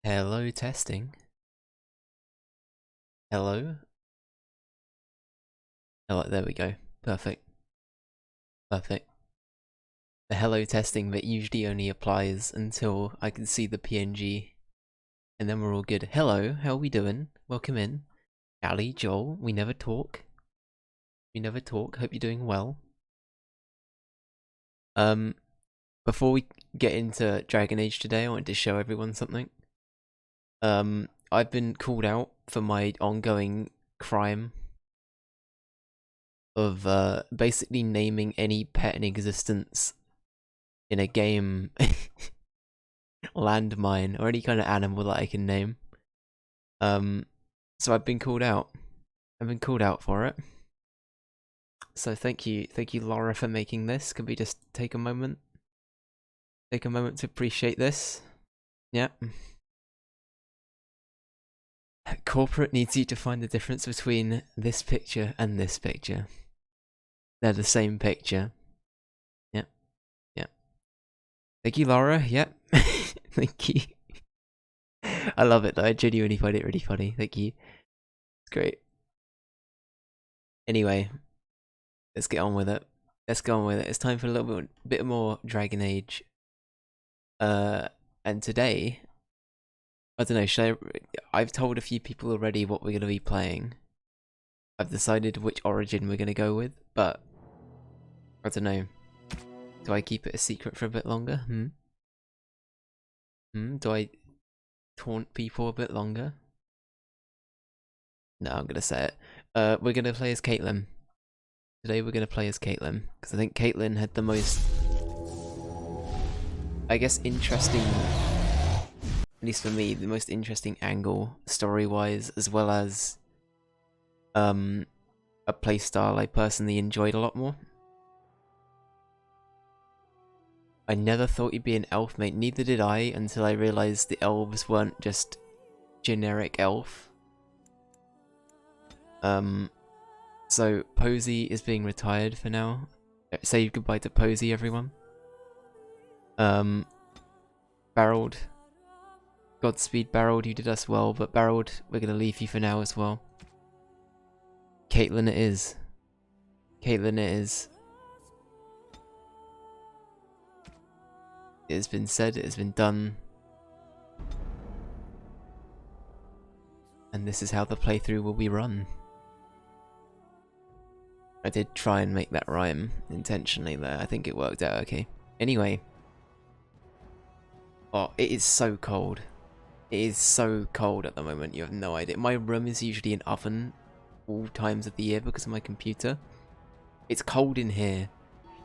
Hello, testing. Hello. Hello, there we go. Perfect. Perfect. The hello testing that usually only applies until I can see the PNG, and then we're all good. Hello, how are we doing? Welcome in. Ali, Joel, we never talk. We never talk. Hope you're doing well. Before we get into Dragon Age today, I wanted to show everyone something. I've been called out for my ongoing crime of basically naming any pet in existence in a game landmine or any kind of animal that I can name. So I've been called out. I've been called out for it. So thank you, Laura, for making this. Could we just take a moment? Take a moment to appreciate this. Yeah. Corporate needs you to find the difference between this picture and this picture. They're the same picture. Yep. Yep. Thank you, Laura. Yep. Thank you. I love it though. I genuinely find it really funny. Thank you. It's great. Anyway, let's get on with it. Let's go on with it. It's time for a little bit more Dragon Age. And today, I don't know, I've told a few people already what we're going to be playing. I've decided which origin we're going to go with, but I don't know. Do I keep it a secret for a bit longer? Do I taunt people a bit longer? No, I'm going to say it. We're going to play as Caitlyn. Today we're going to play as Caitlyn, because I think Caitlyn had the most, I guess, interesting, at least for me, the most interesting angle, story-wise, as well as a playstyle I personally enjoyed a lot more. I never thought you'd be an elf, mate. Neither did I, until I realised the elves weren't just generic elf. So Posey is being retired for now. Say goodbye to Posey, everyone. Barreled. Godspeed, Barreled, you did us well, but Barreled, we're gonna leave you for now as well. Caitlyn it is. Caitlyn it is. It has been said, it has been done. And this is how the playthrough will be run. I did try and make that rhyme intentionally there. I think it worked out okay. Anyway. Oh, it is so cold. It is so cold at the moment, you have no idea. My room is usually an oven all times of the year because of my computer. It's cold in here.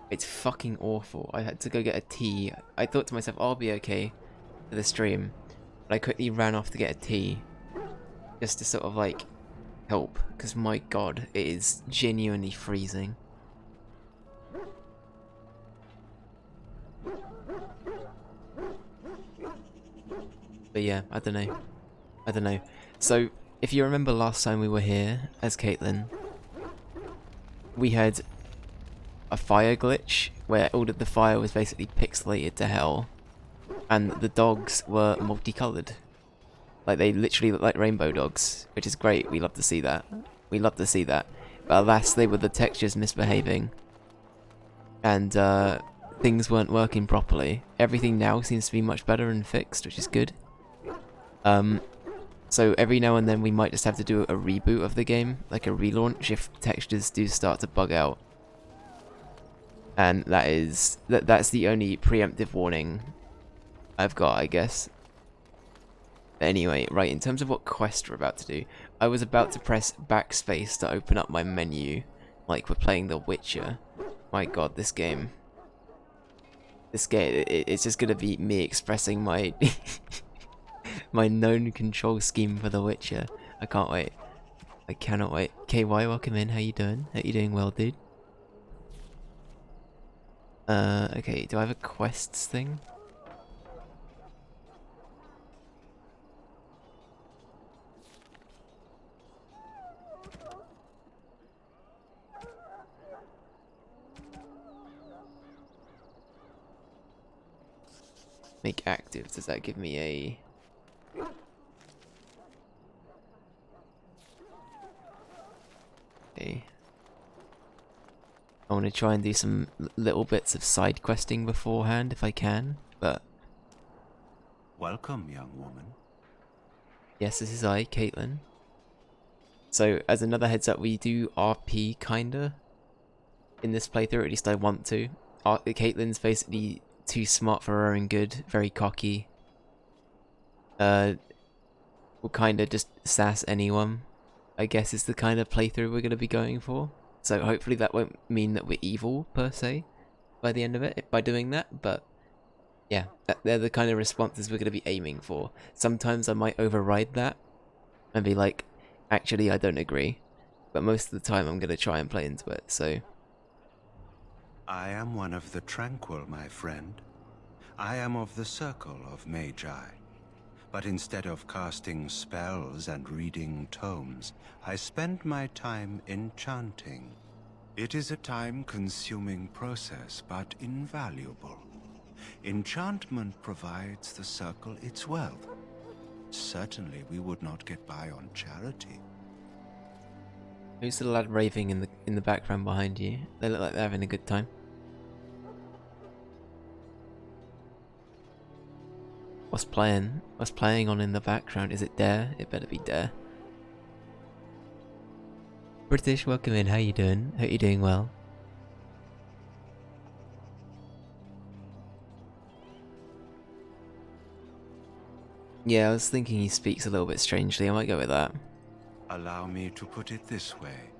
It's fucking awful. I had to go get a tea. I thought to myself, I'll be okay for the stream. But I quickly ran off to get a tea. Just to sort of like help. Because my god, it is genuinely freezing. But yeah, I don't know. I don't know. So, if you remember last time we were here as Caitlyn, we had a fire glitch where all of the fire was basically pixelated to hell, and the dogs were multicolored. Like, they literally look like rainbow dogs, which is great. We love to see that. We love to see that. But alas, they were the textures misbehaving, and things weren't working properly. Everything now seems to be much better and fixed, which is good. So every now and then we might just have to do a reboot of the game, like a relaunch, if textures do start to bug out. And that's the only preemptive warning I've got, I guess. Anyway, right, in terms of what quest we're about to do, I was about to press backspace to open up my menu, like we're playing The Witcher. My god, this game. This game, it's just gonna be me expressing my my known control scheme for The Witcher. I can't wait. I cannot wait. KY, welcome in. How you doing? Hope you're doing well, dude. Okay, do I have a quests thing? Make active. Does that give me a... Okay. I want to try and do some little bits of side questing beforehand if I can, but... Welcome, young woman. Yes, this is I, Caitlin. So, as another heads up, we do RP, kinda, in this playthrough, at least I want to. Caitlin's basically too smart for her own good, very cocky. Will kinda just sass anyone, I guess is the kind of playthrough we're gonna be going for. So hopefully that won't mean that we're evil, per se, by the end of it, by doing that, but... yeah, they're the kind of responses we're gonna be aiming for. Sometimes I might override that, and be like, actually I don't agree. But most of the time I'm gonna try and play into it, so... I am one of the tranquil, my friend. I am of the circle of Magi. But instead of casting spells and reading tomes, I spend my time enchanting. It is a time-consuming process, but invaluable. Enchantment provides the circle its wealth. Certainly we would not get by on charity. Who's the lad raving in the background behind you? They look like they're having a good time. What's playing? What's playing on in the background? Is it Dare? It better be Dare. British, welcome in. How you doing? Hope you're doing well. Yeah, I was thinking he speaks a little bit strangely. I might go with that. Allow me to put it this way.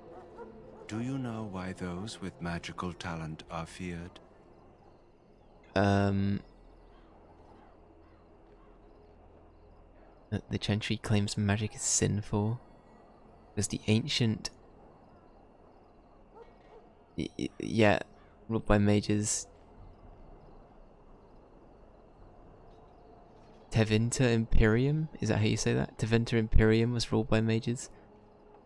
Do you know why those with magical talent are feared? The Gentry claims magic is sinful. Because the ancient... yeah, ruled by mages. Tevinter Imperium? Is that how you say that? Tevinter Imperium was ruled by mages?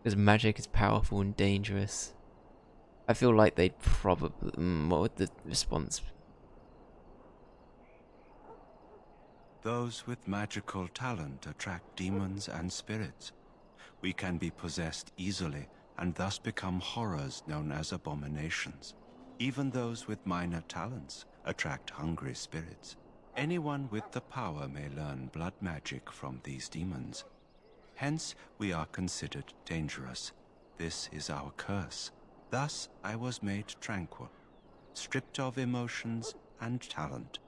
Because magic is powerful and dangerous. I feel like they'd probably... what would the response be? Those with magical talent attract demons and spirits. We can be possessed easily and thus become horrors known as abominations. Even those with minor talents attract hungry spirits. Anyone with the power may learn blood magic from these demons. Hence, we are considered dangerous. This is our curse. Thus, I was made tranquil, stripped of emotions and talent.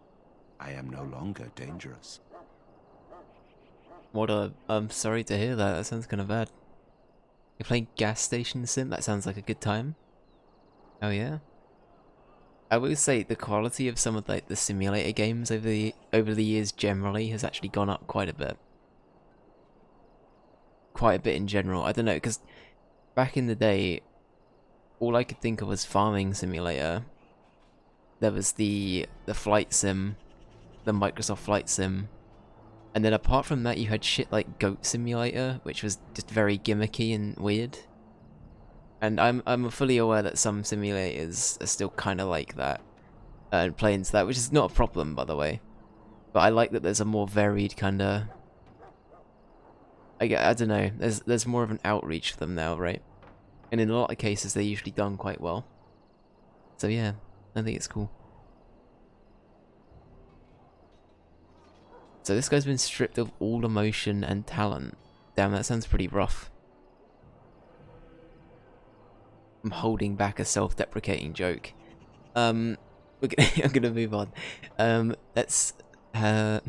I am no longer dangerous. What a... I'm sorry to hear that. That sounds kind of bad. You're playing Gas Station Sim? That sounds like a good time. Oh yeah? I will say the quality of some of like the simulator games over the years generally has actually gone up quite a bit. Quite a bit in general. I don't know, because back in the day, all I could think of was Farming Simulator. There was the Flight Sim, the Microsoft Flight Sim, and then apart from that, you had shit like Goat Simulator, which was just very gimmicky and weird. And I'm fully aware that some simulators are still kind of like that, and play into that, which is not a problem, by the way. But I like that there's a more varied kind of... I don't know. There's more of an outreach for them now, right? And in a lot of cases, they're usually done quite well. So yeah, I think it's cool. So this guy's been stripped of all emotion and talent. Damn, that sounds pretty rough. I'm holding back a self-deprecating joke. I'm gonna move on. Let's... How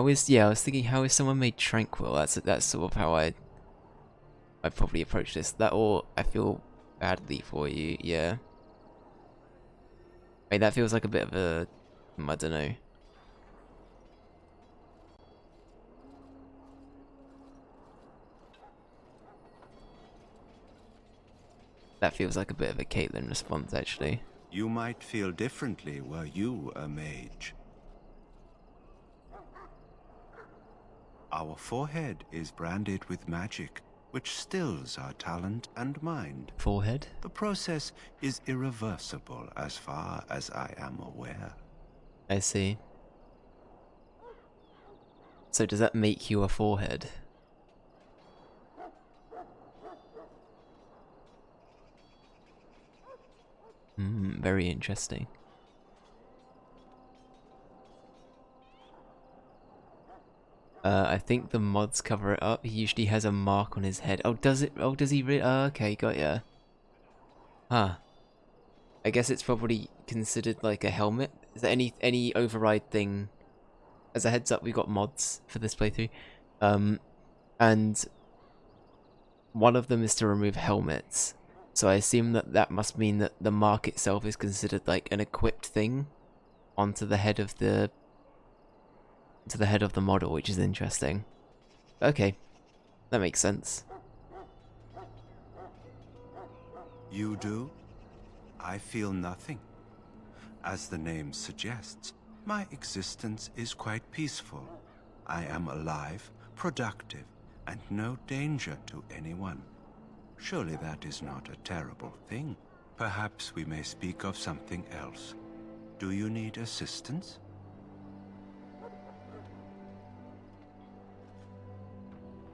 is... yeah, I was thinking, how is someone made tranquil? That's sort of how I'd probably approach this. That, or I feel badly for you, yeah. Wait, that feels like a bit of a... I don't know. That feels like a bit of a Caitlyn response, actually. You might feel differently were you a mage. Our forehead is branded with magic, which stills our talent and mind. Forehead? The process is irreversible as far as I am aware. I see. So does that make you a forehead? Very interesting. I think the mods cover it up. He usually has a mark on his head. Oh, does it? Oh, does he really? Okay, got ya. Huh. I guess it's probably considered like a helmet. Is there any override thing? As a heads up, we got mods for this playthrough. And one of them is to remove helmets. So I assume that must mean that the mark itself is considered like an equipped thing onto the head of the model, which is interesting. Okay, that makes sense. You do? I feel nothing. As the name suggests, my existence is quite peaceful. I am alive, productive, and no danger to anyone. Surely that is not a terrible thing. Perhaps we may speak of something else. Do you need assistance?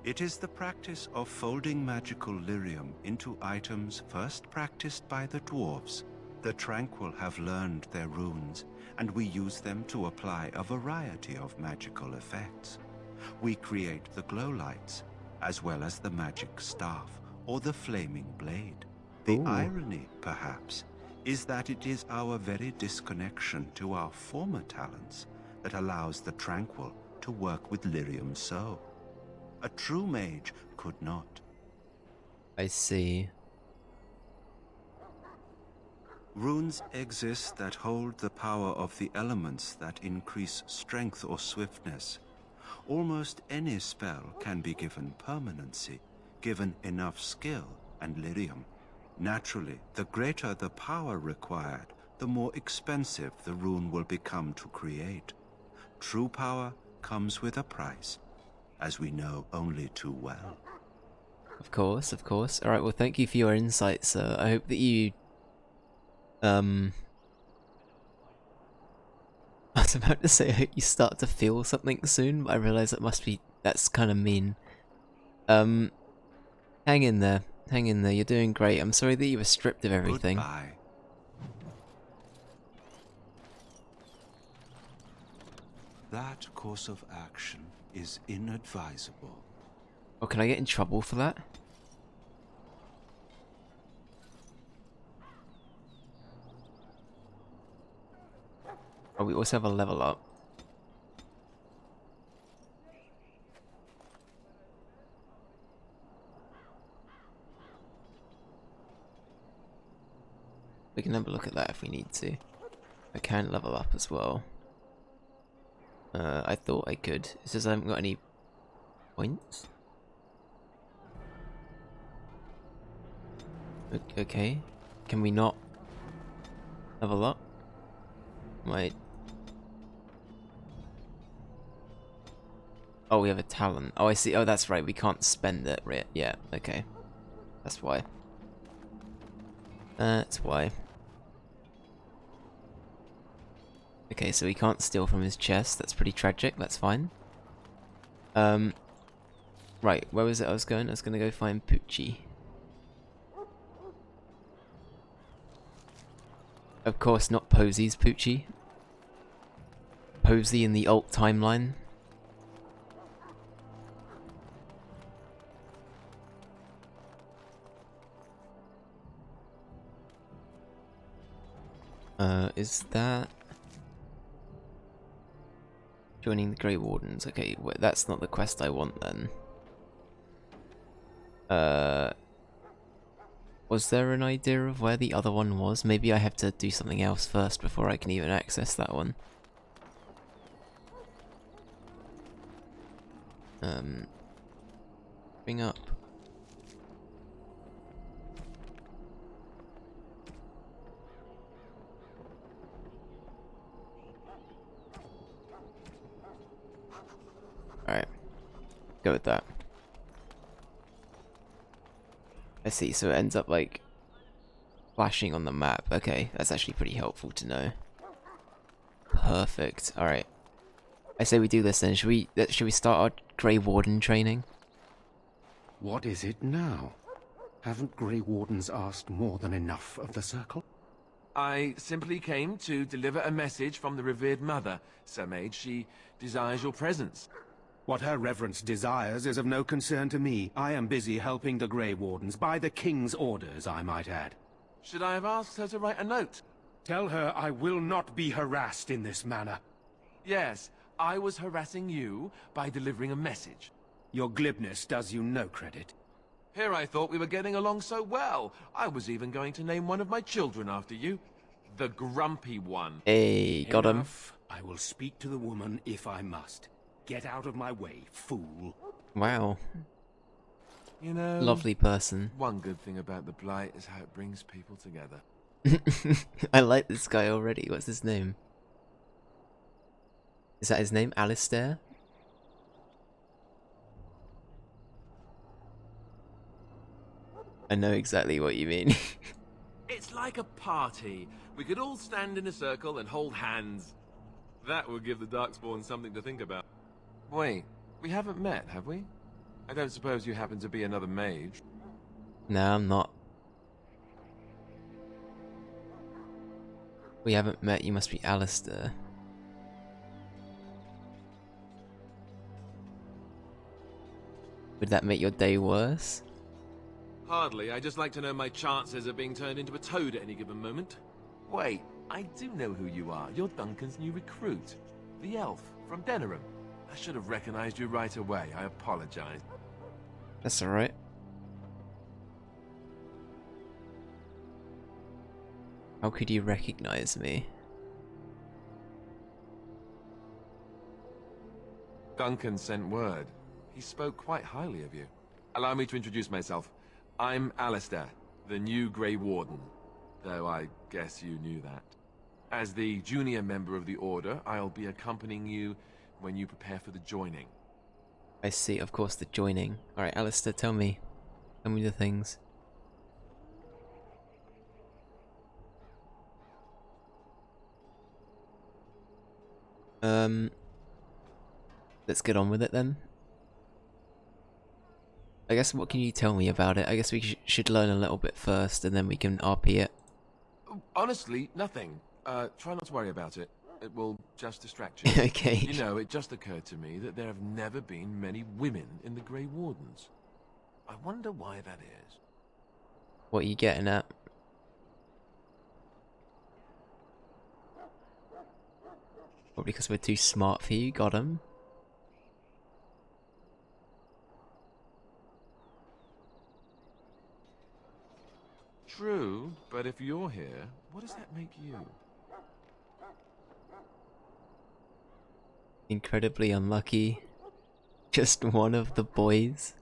It is the practice of folding magical lyrium into items first practiced by the dwarves. The Tranquil have learned their runes, and we use them to apply a variety of magical effects. We create the glow lights, as well as the magic staff, or the flaming blade. The irony, perhaps, is that it is our very disconnection to our former talents that allows the Tranquil to work with lyrium so. A true mage could not. I see. Runes exist that hold the power of the elements that increase strength or swiftness. Almost any spell can be given permanency, given enough skill and lyrium. Naturally, the greater the power required, the more expensive the rune will become to create. True power comes with a price, as we know only too well. Of course, of course. Alright, well thank you for your insight, sir. I hope that you... I was about to say I hope you start to feel something soon, but I realise that's kind of mean. Hang in there. Hang in there, you're doing great. I'm sorry that you were stripped of everything. Goodbye. That course of action is inadvisable. Oh, can I get in trouble for that? Oh, we also have a level up. We can have a look at that if we need to. I can level up as well. I thought I could. It says I haven't got any points. Okay. Can we not level up? Wait. Oh, we have a talent. Oh, I see. Oh, that's right. We can't spend it. Yeah, okay. That's why. That's why. Okay, so we can't steal from his chest. That's pretty tragic. That's fine. Right, where was it I was going? I was going to go find Poochie. Of course, not Posy's Poochie. Posy in the alt timeline. Is that... Joining the Grey Wardens. Okay, well, that's not the quest I want then. Was there an idea of where the other one was? Maybe I have to do something else first before I can even access that one. Bring up. Alright. Go with that. I see, so it ends up like flashing on the map. Okay, that's actually pretty helpful to know. Perfect. Alright. I say we do this then. Should we start our Grey Warden training? What is it now? Haven't Grey Wardens asked more than enough of the Circle? I simply came to deliver a message from the revered mother, Sir Mage. She desires your presence. What her reverence desires is of no concern to me. I am busy helping the Grey Wardens, by the King's orders, I might add. Should I have asked her to write a note? Tell her I will not be harassed in this manner. Yes, I was harassing you by delivering a message. Your glibness does you no credit. Here I thought we were getting along so well. I was even going to name one of my children after you. The Grumpy One. Hey, got him. Enough. I will speak to the woman if I must. Get out of my way, fool. Wow. You know, Lovely person. one good thing about the Blight is how it brings people together. I like this guy already. What's his name? Is that his name? Alistair? I know exactly what you mean. It's like a party. We could all stand in a circle and hold hands. That would give the Darkspawn something to think about. Wait, we haven't met, have we? I don't suppose you happen to be another mage? No, I'm not. We haven't met, you must be Alistair. Would that make your day worse? Hardly. I just like to know my chances of being turned into a toad at any given moment. Wait, I do know who you are. You're Duncan's new recruit. The elf from Denerim. I should have recognized you right away. I apologize. That's alright. How could you recognize me? Duncan sent word. He spoke quite highly of you. Allow me to introduce myself. I'm Alistair, the new Grey Warden. Though I guess you knew that. As the junior member of the Order, I'll be accompanying you when you prepare for the joining. I see, of course, the joining. Alright, Alistair, tell me. Tell me the things. Let's get on with it then. I guess, what can you tell me about it? I guess we should learn a little bit first, and then we can RP it. Honestly, nothing. Try not to worry about it. It will just distract you. Okay. You know, it just occurred to me that there have never been many women in the Grey Wardens. I wonder why that is. What are you getting at? Probably because we're too smart for you, got him. True, but if you're here, what does that make you? Incredibly unlucky. Just one of the boys.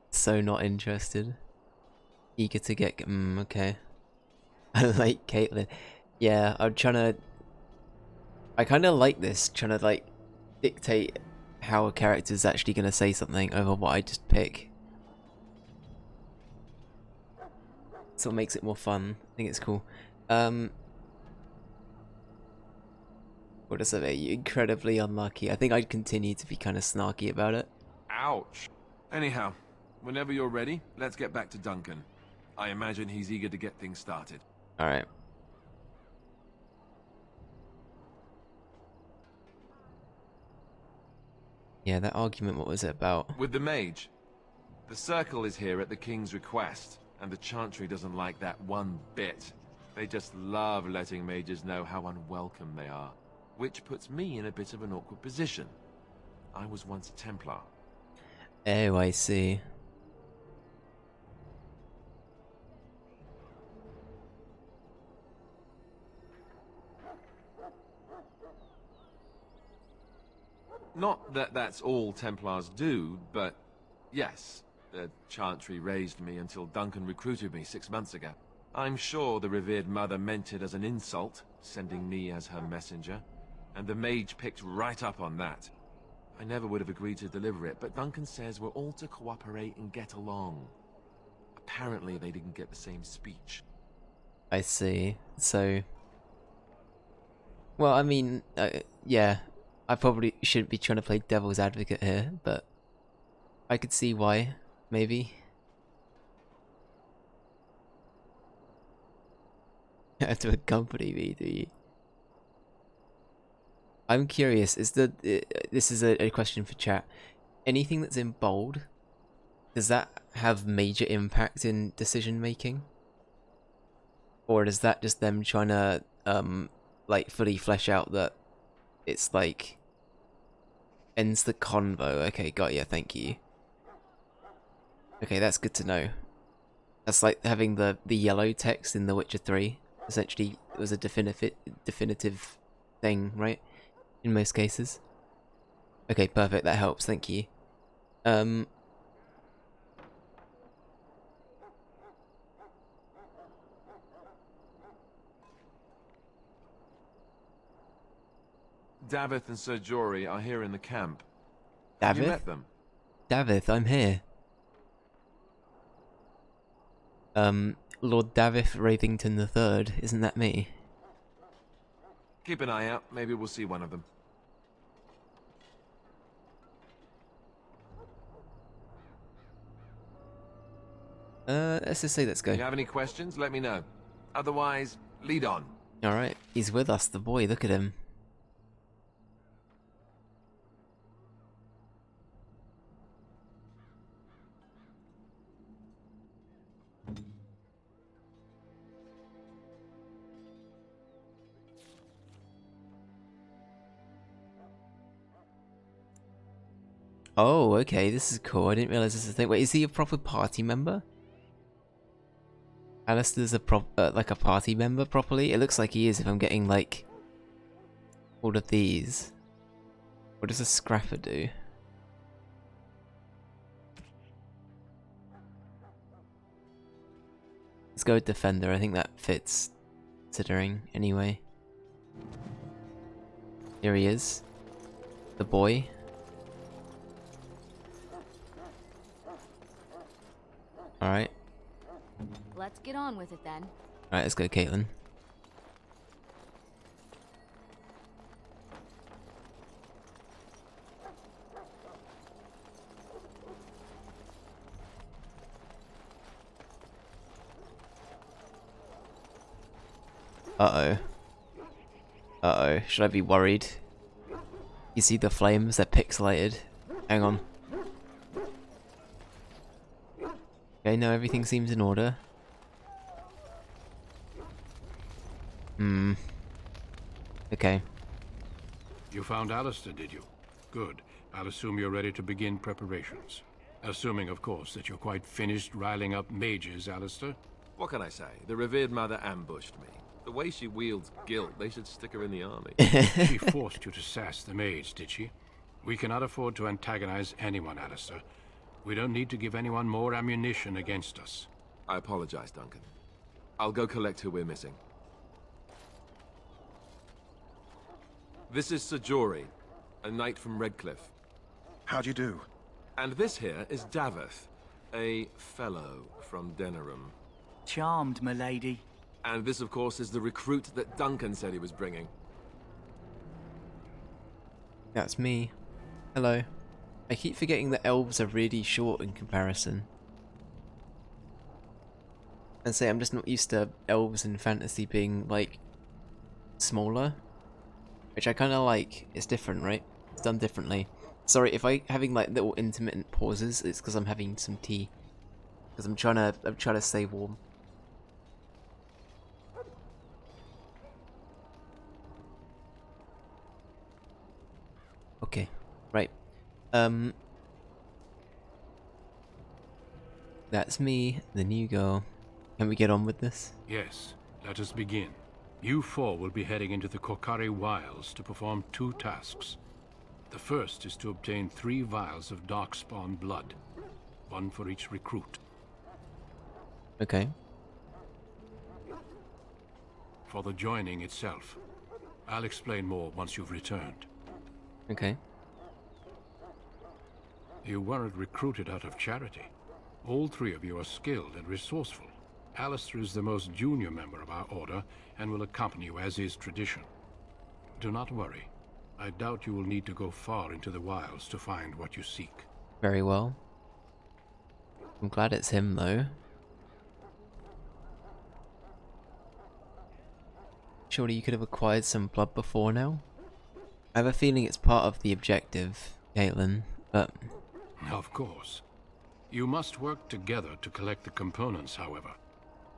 So not interested. Eager to get... okay. I like Caitlyn. Yeah, I'm trying to... I kind of like this, trying to like dictate how a character's actually going to say something over what I just pick. So it makes it more fun. I think it's cool. What does that make you? Incredibly unlucky. I think I'd continue to be kind of snarky about it. Ouch. Anyhow, whenever you're ready, let's get back to Duncan. I imagine he's eager to get things started. Alright. Yeah, that argument, what was it about? With the mage. The circle is here at the king's request, and the Chantry doesn't like that one bit. They just love letting mages know how unwelcome they are, which puts me in a bit of an awkward position. I was once a Templar. Oh, I see. Not that that's all Templars do, but yes, the Chantry raised me until Duncan recruited me 6 months ago. I'm sure the revered mother meant it as an insult, sending me as her messenger, and the mage picked right up on that. I never would have agreed to deliver it, but Duncan says we're all to cooperate and get along. Apparently they didn't get the same speech. I see. So... Well, I mean, yeah. I probably shouldn't be trying to play devil's advocate here, but... I could see why, maybe. have to accompany me, do you? I'm curious, this is a question for chat. Anything that's in bold, does that have major impact in decision making? Or is that just them trying to, like, fully flesh out that it's, like, ends the convo? Okay, got ya, thank you. Okay, that's good to know. That's like having the yellow text in The Witcher 3. Essentially, it was a definitive thing, right? In most cases. Okay, perfect, that helps, thank you. Davith and Sir Jory are here in the camp. Have you Davith? met them? Davith, I'm here. Lord Davith Ravington III, isn't that me? Keep an eye out. Maybe we'll see one of them. Let's just say let's go. If you have any questions, let me know. Otherwise, lead on. Alright, he's with us, the boy, look at him. Oh, okay, this is cool. I didn't realize this is a thing. Wait, is he a proper party member? Alistair's like a party member properly? It looks like he is if I'm getting, like, all of these. What does a scrapper do? Let's go with Defender. I think that fits, considering, anyway. Here he is. The boy. Alright. Let's get on with it then. Alright, let's go, Caitlin. Uh-oh. Uh-oh. Should I be worried? You see the flames? They're pixelated. Hang on. Okay, no, everything seems in order. Okay. You found Alistair, did you? Good. I'll assume you're ready to begin preparations. Assuming, of course, that you're quite finished riling up mages, Alistair. What can I say? The revered mother ambushed me. The way she wields guilt, they should stick her in the army. She forced you to sass the mage, did she? We cannot afford to antagonize anyone, Alistair. We don't need to give anyone more ammunition against us. I apologize, Duncan. I'll go collect who we're missing. This is Sir Jory, a knight from Redcliffe. How do you do? And this here is Davith, a fellow from Denerim. Charmed, milady. And this, of course, is the recruit that Duncan said he was bringing. That's me. Hello. I keep forgetting that elves are really short in comparison. And say I'm just not used to elves in fantasy being, like, smaller. Which I kind of like. It's different, right? It's done differently. Sorry, if I'm having, like, little intermittent pauses, it's because I'm having some tea. Because I'm trying to stay warm. Okay, right. That's me, the new girl. Can we get on with this? Yes, let us begin. You four will be heading into the Korcari Wilds to perform 2 tasks. The first is to obtain 3 vials of Darkspawn blood, 1 for each recruit. Okay. For the joining itself, I'll explain more once you've returned. Okay. You weren't recruited out of charity. All 3 of you are skilled and resourceful. Alistair is the most junior member of our order and will accompany you as is tradition. Do not worry. I doubt you will need to go far into the wilds to find what you seek. Very well. I'm glad it's him, though. Surely you could have acquired some blood before now? I have a feeling it's part of the objective, Caitlin, but... Of course. You must work together to collect the components, however.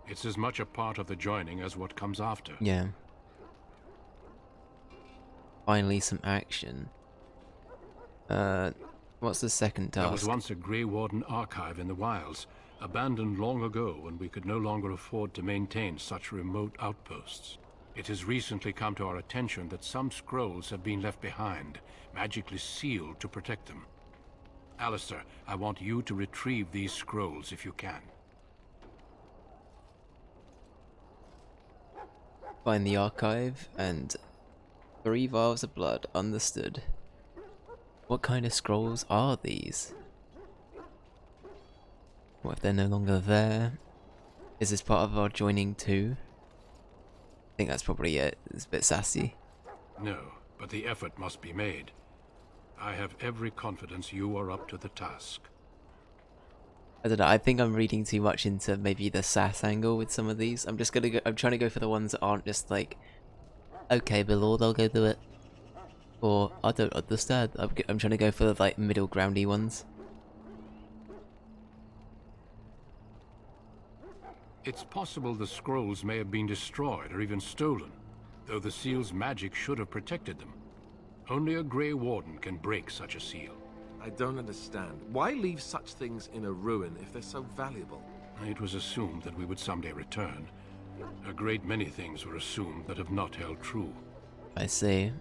It's as much a part of the joining as what comes after. Yeah. Finally some action. What's the second task? There was once a Grey Warden archive in the wilds, abandoned long ago when we could no longer afford to maintain such remote outposts. It has recently come to our attention that some scrolls have been left behind, magically sealed to protect them. Alistair, I want you to retrieve these scrolls if you can. Find the archive and 3 vials of blood. Understood. What kind of scrolls are these? What if they're no longer there? Is this part of our joining too? I think that's probably it. It's a bit sassy. No, but the effort must be made. I have every confidence you are up to the task. I don't know, I think I'm reading too much into maybe the sass angle with some of these. I'm trying to go for the ones that aren't just like, okay, my lord, I'll go do it. Or, I don't understand. I'm trying to go for the like middle groundy ones. It's possible the scrolls may have been destroyed or even stolen, though the seal's magic should have protected them. Only a Grey Warden can break such a seal. I don't understand. Why leave such things in a ruin if they're so valuable? It was assumed that we would someday return. A great many things were assumed that have not held true. I see.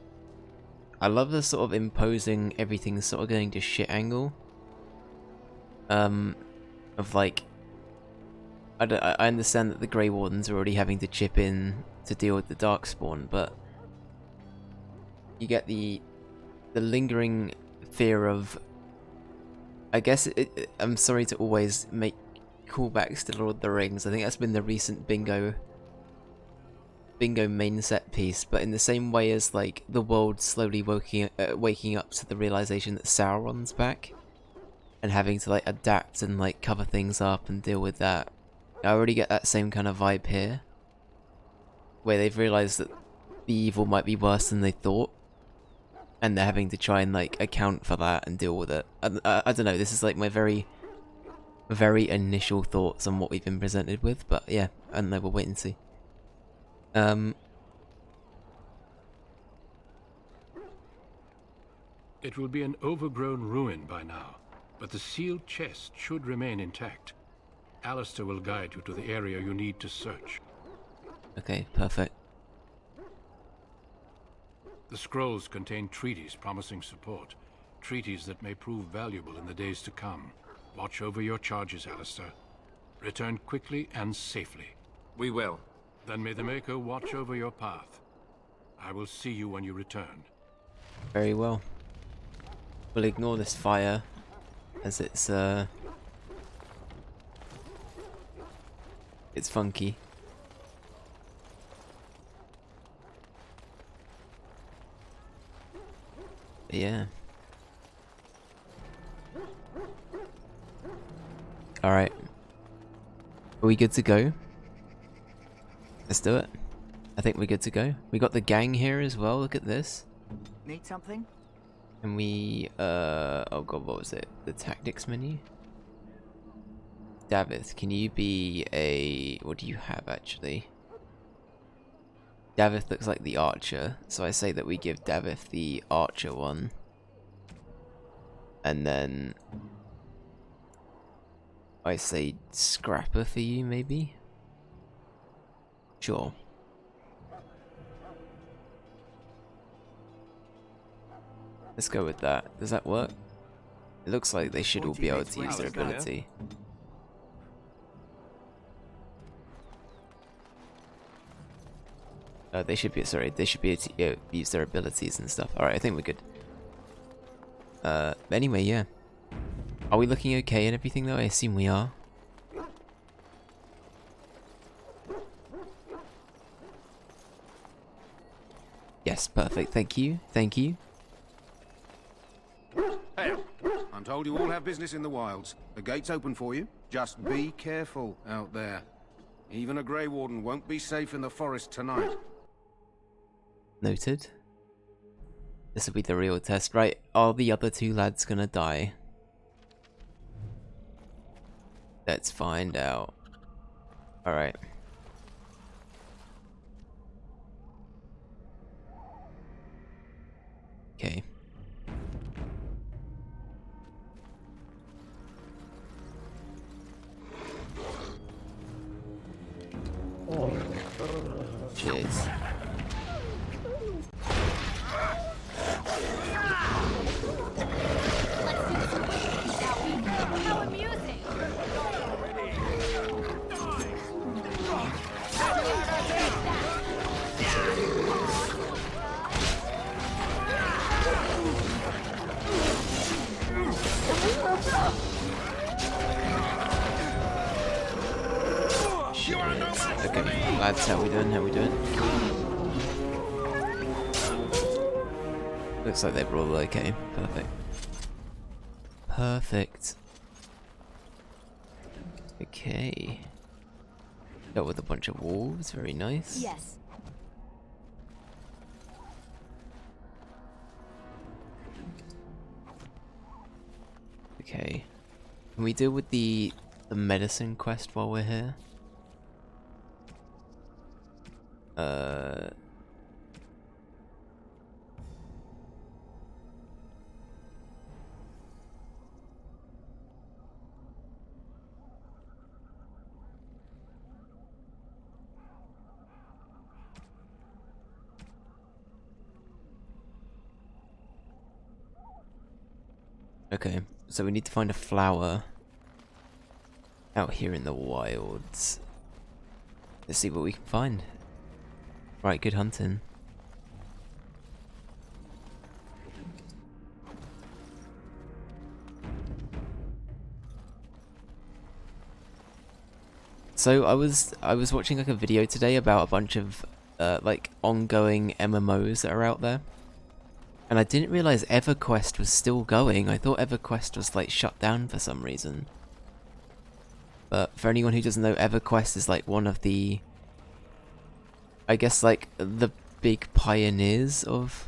I love the sort of imposing everything sort of going to shit angle. Of like... I understand that the Grey Wardens are already having to chip in to deal with the Darkspawn, but... You get the lingering fear of... I guess I'm sorry to always make callbacks to Lord of the Rings. I think that's been the recent bingo main set piece, but in the same way as like the world slowly waking up to the realization that Sauron's back and having to like adapt and like cover things up and deal with that. I already get that same kind of vibe here, where they've realized that the evil might be worse than they thought, and they're having to try and like account for that and deal with it. I don't know, this is like my very initial thoughts on what we've been presented with, but yeah, I don't know, we'll wait and see. It will be an overgrown ruin by now, but the sealed chest should remain intact. Alistair will guide you to the area you need to search. Okay, perfect. The scrolls contain treaties promising support, treaties that may prove valuable in the days to come. Watch over your charges, Alistair. Return quickly and safely. We will. Then may the Maker watch over your path. I will see you when you return. Very well. We'll ignore this fire, as it's funky. But yeah. Alright. Are we good to go? Let's do it. I think we're good to go. We got the gang here as well, look at this. Need something? And we, oh god, what was it? The tactics menu? Davith, can you be a... what do you have actually? Davith looks like the archer, so I say that we give Davith the archer one. And then... I say Scrapper for you, maybe? Sure. Let's go with that. Does that work? It looks like they should all be able to use their ability. They should be, sorry, they should be able to use their abilities and stuff. Alright, I think we're good. Anyway, yeah. Are we looking okay and everything though? I assume we are. Yes, perfect. Thank you. Thank you. Hey, I'm told you all have business in the wilds. The gate's open for you. Just be careful out there. Even a Grey Warden won't be safe in the forest tonight. Noted. This will be the real test. Right, are the other two lads gonna die? Let's find out. Alright. Okay. Cheers. How amusing! Okay, lads, how we doing? How we doing? Looks like they were all okay. Perfect. Perfect. Okay. Dealt with a bunch of wolves, very nice. Yes. Okay. Can we deal with the medicine quest while we're here? Okay, so we need to find a flower out here in the wilds. Let's see what we can find. Right, good hunting. So I was watching like a video today about a bunch of like ongoing MMOs that are out there. And I didn't realize EverQuest was still going. I thought EverQuest was like shut down for some reason. But for anyone who doesn't know, EverQuest is like one of the, I guess, like the big pioneers of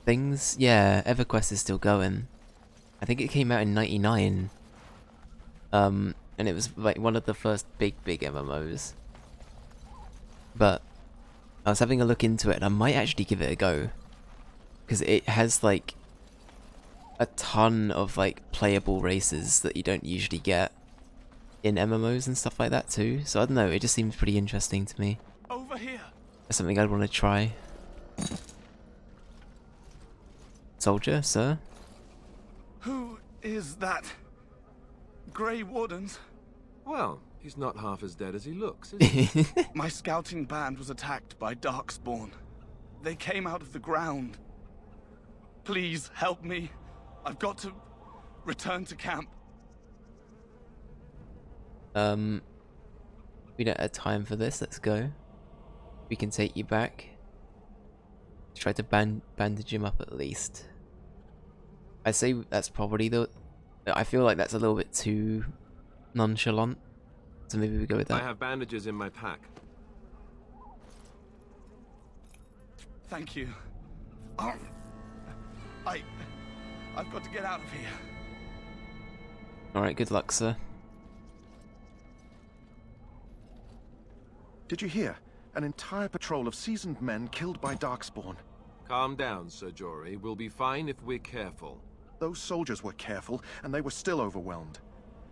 things. Yeah, EverQuest is still going. I think it came out in '99. And it was like one of the first big MMOs. But I was having a look into it and I might actually give it a go. Because it has like a ton of like playable races that you don't usually get in MMOs and stuff like that too. So I don't know, it just seems pretty interesting to me. Over here. That's something I'd want to try. Soldier, sir? Who is that? Grey Wardens? Well, he's not half as dead as he looks, is he? My scouting band was attacked by Darkspawn. They came out of the ground. Please help me. I've got to return to camp. We don't have time for this, let's go. We can take you back. Try to bandage him up at least. I say that's probably the... I feel like that's a little bit too nonchalant. So maybe we go with that. I have bandages in my pack. Thank you. I've got to get out of here. Alright, good luck, sir. Did you hear? An entire patrol of seasoned men killed by Darkspawn. Calm down, Sir Jory. We'll be fine if we're careful. Those soldiers were careful, and they were still overwhelmed.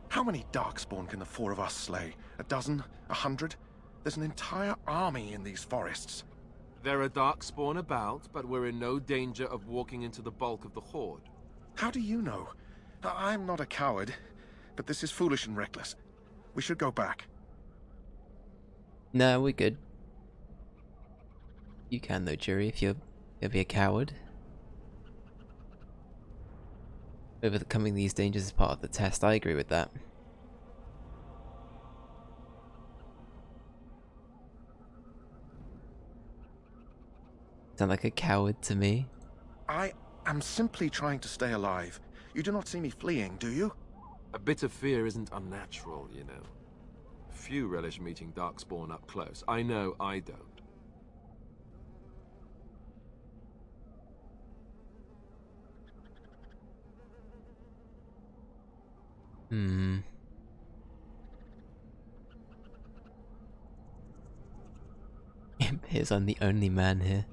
How many Darkspawn can the four of us slay? A dozen? 100? There's an entire army in these forests. There are Darkspawn about, but we're in no danger of walking into the bulk of the Horde. How do you know? I'm not a coward, but this is foolish and reckless. We should go back. No, we're good. You can though, Jury, if you'll be a coward. Overcoming these dangers is part of the test, I agree with that. Sound like a coward to me. I am simply trying to stay alive. You do not see me fleeing, do you? A bit of fear isn't unnatural, you know. Few relish meeting Darkspawn up close. I know I don't. Hmm. It appears I'm the only man here.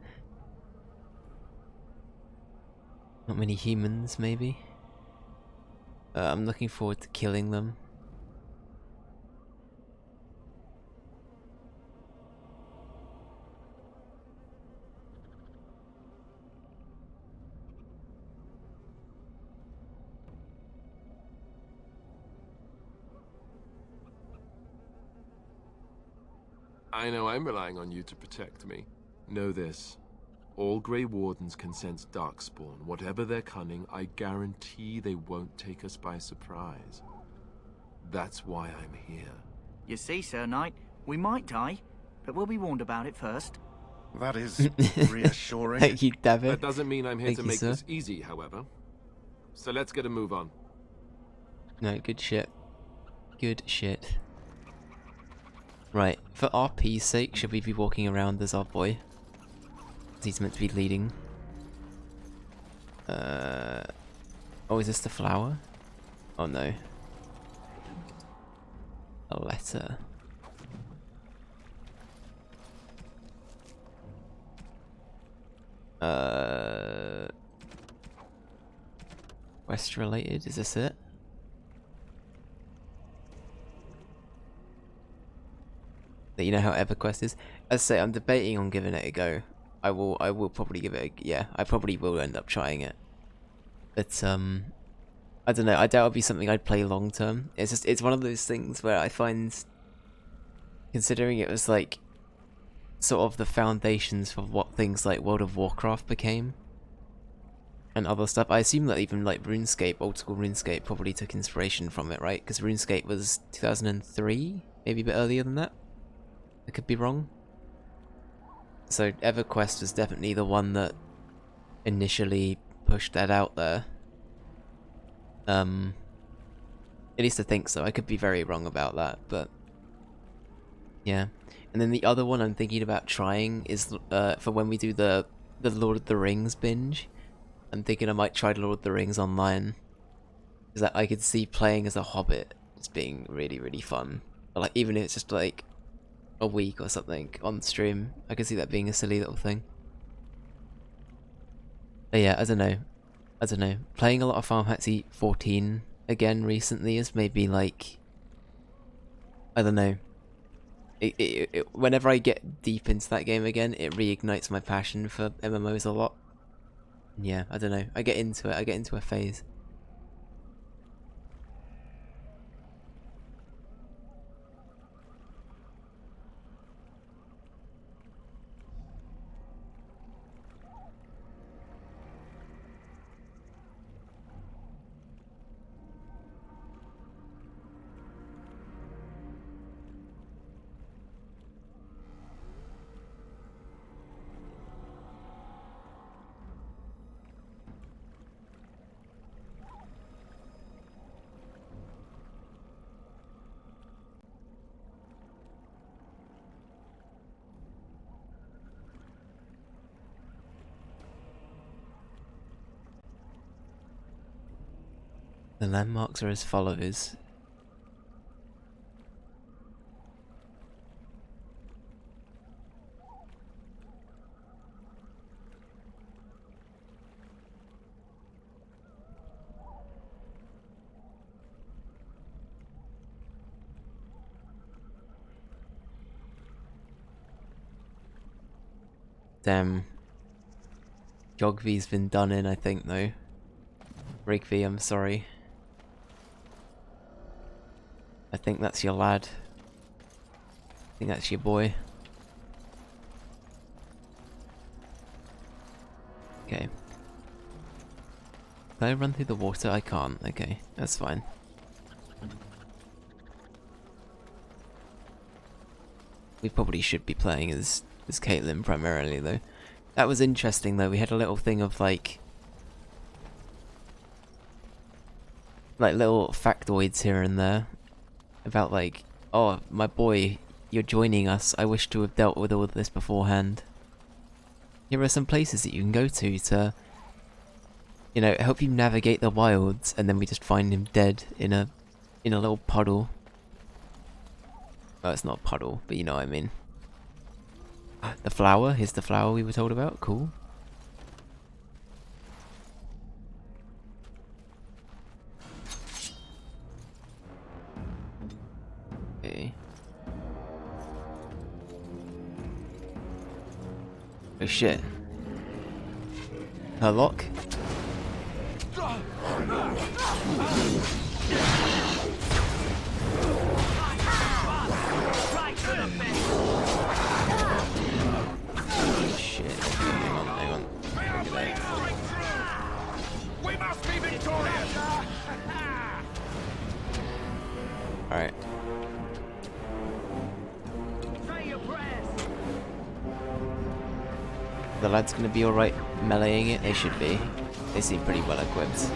Not many humans, maybe? I'm looking forward to killing them. I know I'm relying on you to protect me. Know this. All Grey Wardens can sense Darkspawn. Whatever their cunning, I guarantee they won't take us by surprise. That's why I'm here. You see, Sir Knight, we might die, but we'll be warned about it first. That is reassuring. Thank you, David. That doesn't mean I'm here Thank to you, make sir. this easy, however. So let's get a move on. No, good shit. Good shit. Right, for RP's sake, should we be walking around as our boy? 'Cause he's meant to be leading. Oh, is this the flower? Oh no. A letter. Quest related, is this it? That you know how EverQuest is? As I say, I'm debating on giving it a go. I will probably give it a, yeah, I probably will end up trying it. But I don't know, I doubt it'll be something I'd play long term. It's just, it's one of those things where I find, considering it was like sort of the foundations for what things like World of Warcraft became and other stuff. I assume that even like RuneScape, old school RuneScape, probably took inspiration from it, right? Because RuneScape was 2003, maybe a bit earlier than that. I could be wrong. So EverQuest was definitely the one that initially pushed that out there. At least I think so. I could be very wrong about that, but yeah. And then the other one I'm thinking about trying is for when we do the Lord of the Rings binge. I'm thinking I might try Lord of the Rings online, because I could see playing as a hobbit as being really, really fun. But like, even if it's just like a week or something on stream, I could see that being a silly little thing. But yeah, I don't know. Playing a lot of Final Fantasy 14 again recently has made me like, I don't know. Whenever I get deep into that game again, it reignites my passion for MMOs a lot. Yeah, I don't know. I get into it. I get into a phase. The landmarks are as follows. Damn. Jogvi's been done in, I think, though. Rigby, I'm sorry. I think that's your lad. I think that's your boy. Okay. Can I run through the water? I can't. Okay, that's fine. We probably should be playing as Caitlyn primarily, though. That was interesting, though. We had a little thing of like little factoids here and there about like, oh, my boy, you're joining us. I wish to have dealt with all of this beforehand. Here are some places that you can go to, you know, help you navigate the wilds, and then we just find him dead in a in a little puddle. Oh, it's not a puddle, but you know what I mean. The flower, here's the flower we were told about, cool. Okay. Oh shit. Her lock? Shit. Hang on, hang on. We must be victorious! Alright. The lad's gonna be alright meleeing it? They should be. They seem pretty well equipped.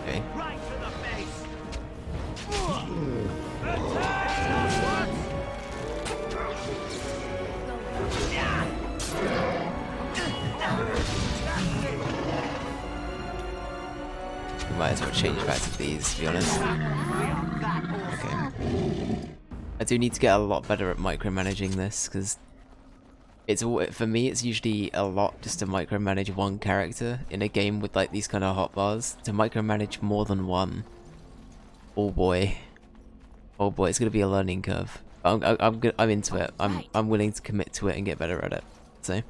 Okay. We might as well change back to these, to be honest. Okay. I do need to get a lot better at micromanaging this, because for me it's usually a lot just to micromanage one character in a game with like these kind of hotbars. To micromanage more than one, oh boy, it's gonna be a learning curve. I'm into it. I'm willing to commit to it and get better at it. So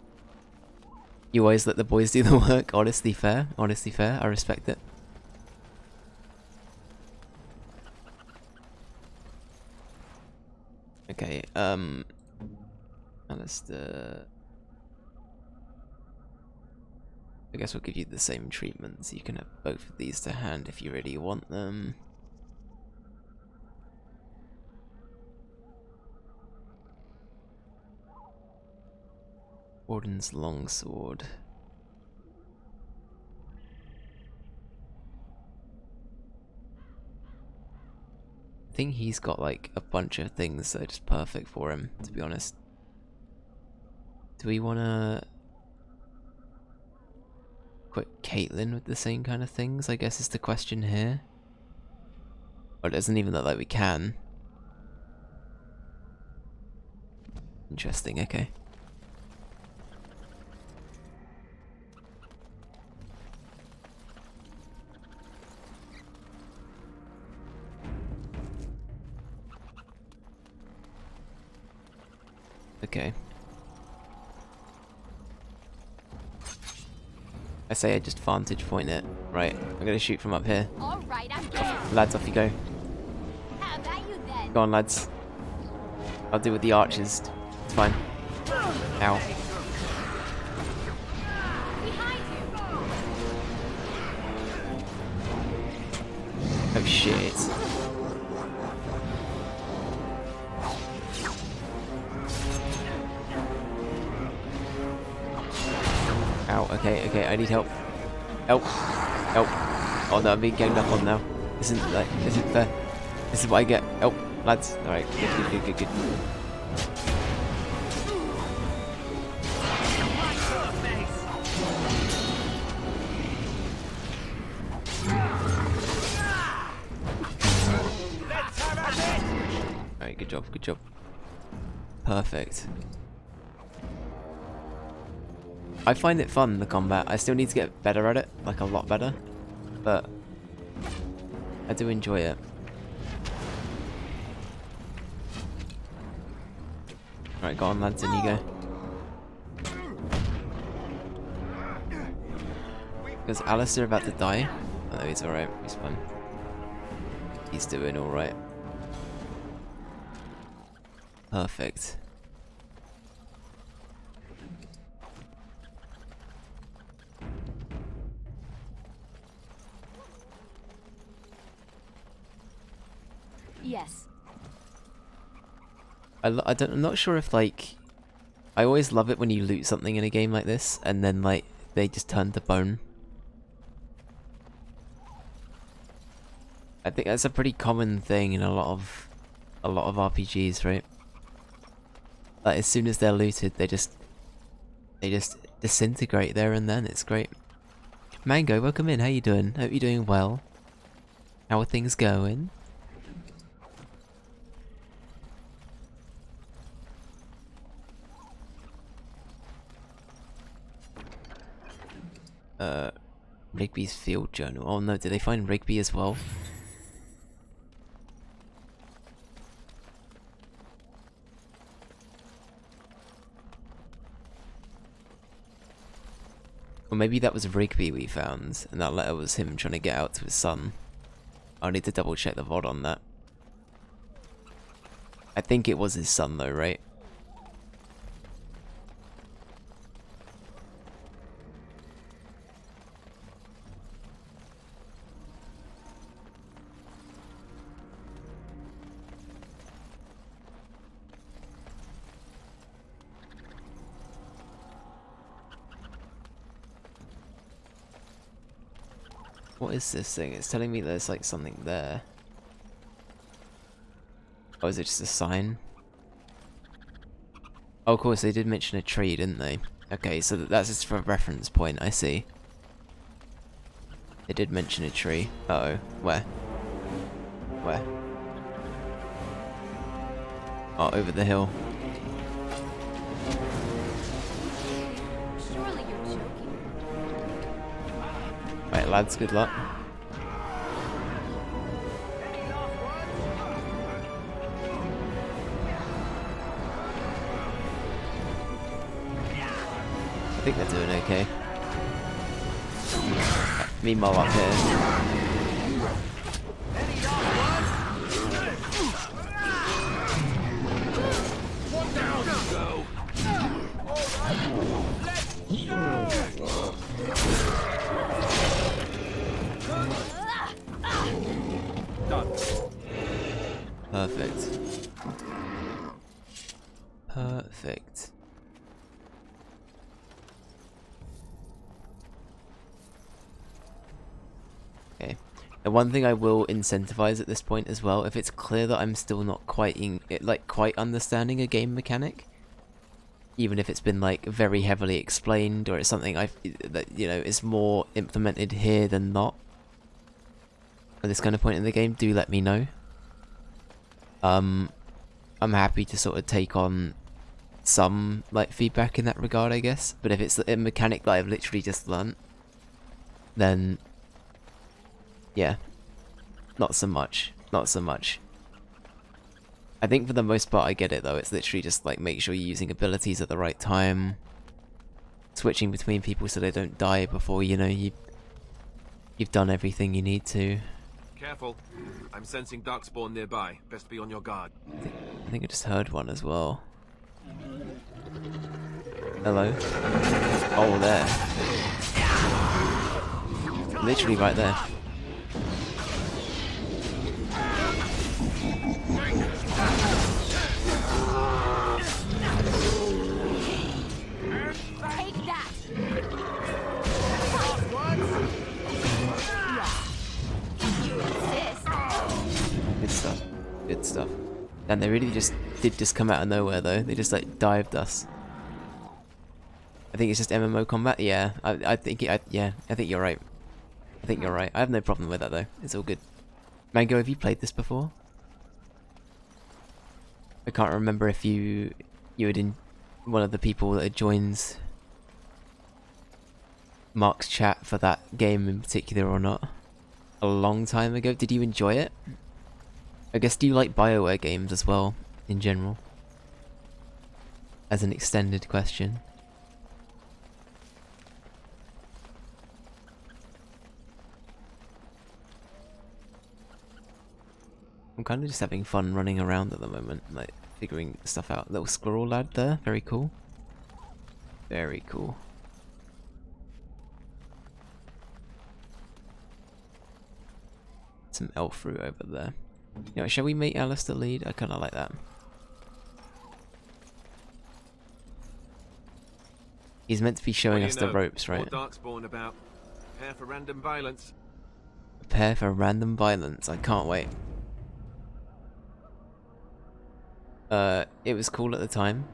you always let the boys do the work. Honestly fair. I respect it. Okay, Alistair. I guess we'll give you the same treatments. You can have both of these to hand if you really want them. Warden's longsword. I think he's got like a bunch of things that are just perfect for him, to be honest. Do we want to equip Caitlyn with the same kind of things, I guess is the question here. Or it doesn't even look like we can. Interesting, okay. Okay. I say I just vantage point it. Right, I'm gonna shoot from up here. Alright, I'm down. Lads, off you go. How about you then? Go on, lads. I'll do with the archers. It's fine. Ow. Behind you. Oh shit. Ow, okay, I need help. Help. Help. Oh no, I'm being ganged up on now. This isn't fair. This is what I get. Help, lads. Alright, good. Alright, good job. Perfect. I find it fun, the combat. I still need to get better at it, like a lot better, but I do enjoy it. Right, go on lads, in you go. Is Alistair about to die? Oh no, he's alright, he's fine. He's doing alright. Perfect. Yes. I'm not sure if like, I always love it when you loot something in a game like this and then like they just turn to bone. I think that's a pretty common thing in a lot of RPGs, right? Like as soon as they're looted, they just disintegrate there and then. It's great. Mango, welcome in. How you doing? Hope you're doing well. How are things going? Rigby's field journal. Oh no, did they find Rigby as well? Or maybe that was Rigby we found, and that letter was him trying to get out to his son. I'll need to double check the VOD on that. I think it was his son though, right? What is this thing? It's telling me there's like something there. Oh, is it just a sign? Oh, of course, they did mention a tree, didn't they? Okay, so that's just for a reference point, I see. They did mention a tree. Uh-oh. Where? Where? Oh, over the hill. Surely you're joking. Right, lads, good luck. I think they're doing okay. Meanwhile, up here. Perfect. Perfect. Okay. The one thing I will incentivize at this point as well, if it's clear that I'm still not quite quite understanding a game mechanic, even if it's been like very heavily explained or it's something that you know is more implemented here than not at this kind of point in the game, do let me know. I'm happy to sort of take on some like feedback in that regard, I guess. But if it's a mechanic that I've literally just learnt, then yeah, not so much. Not so much. I think for the most part I get it though. It's literally just like make sure you're using abilities at the right time, switching between people so they don't die before you know you've done everything you need to. Careful. I'm sensing darkspawn nearby. Best be on your guard. I think I just heard one as well. Hello? Oh, there. Literally right there. Take that! You insist. Good stuff. Good stuff. And they really did just come out of nowhere though. They just like dived us. I think it's just MMO combat. Yeah, I think yeah, I think you're right. I think you're right. I have no problem with that though. It's all good. Mango, have you played this before? I can't remember if you had in one of the people that had joined Mark's chat for that game in particular or not. A long time ago. Did you enjoy it? I guess, do you like BioWare games as well, in general? As an extended question. I'm kind of just having fun running around at the moment, like, figuring stuff out. Little squirrel lad there, very cool. Very cool. Some elf fruit over there. You know, shall we make Alistair lead? I kind of like that. He's meant to be showing us the ropes, right? More darkspawn about. Prepare for random violence. Prepare for random violence. I can't wait. It was cool at the time.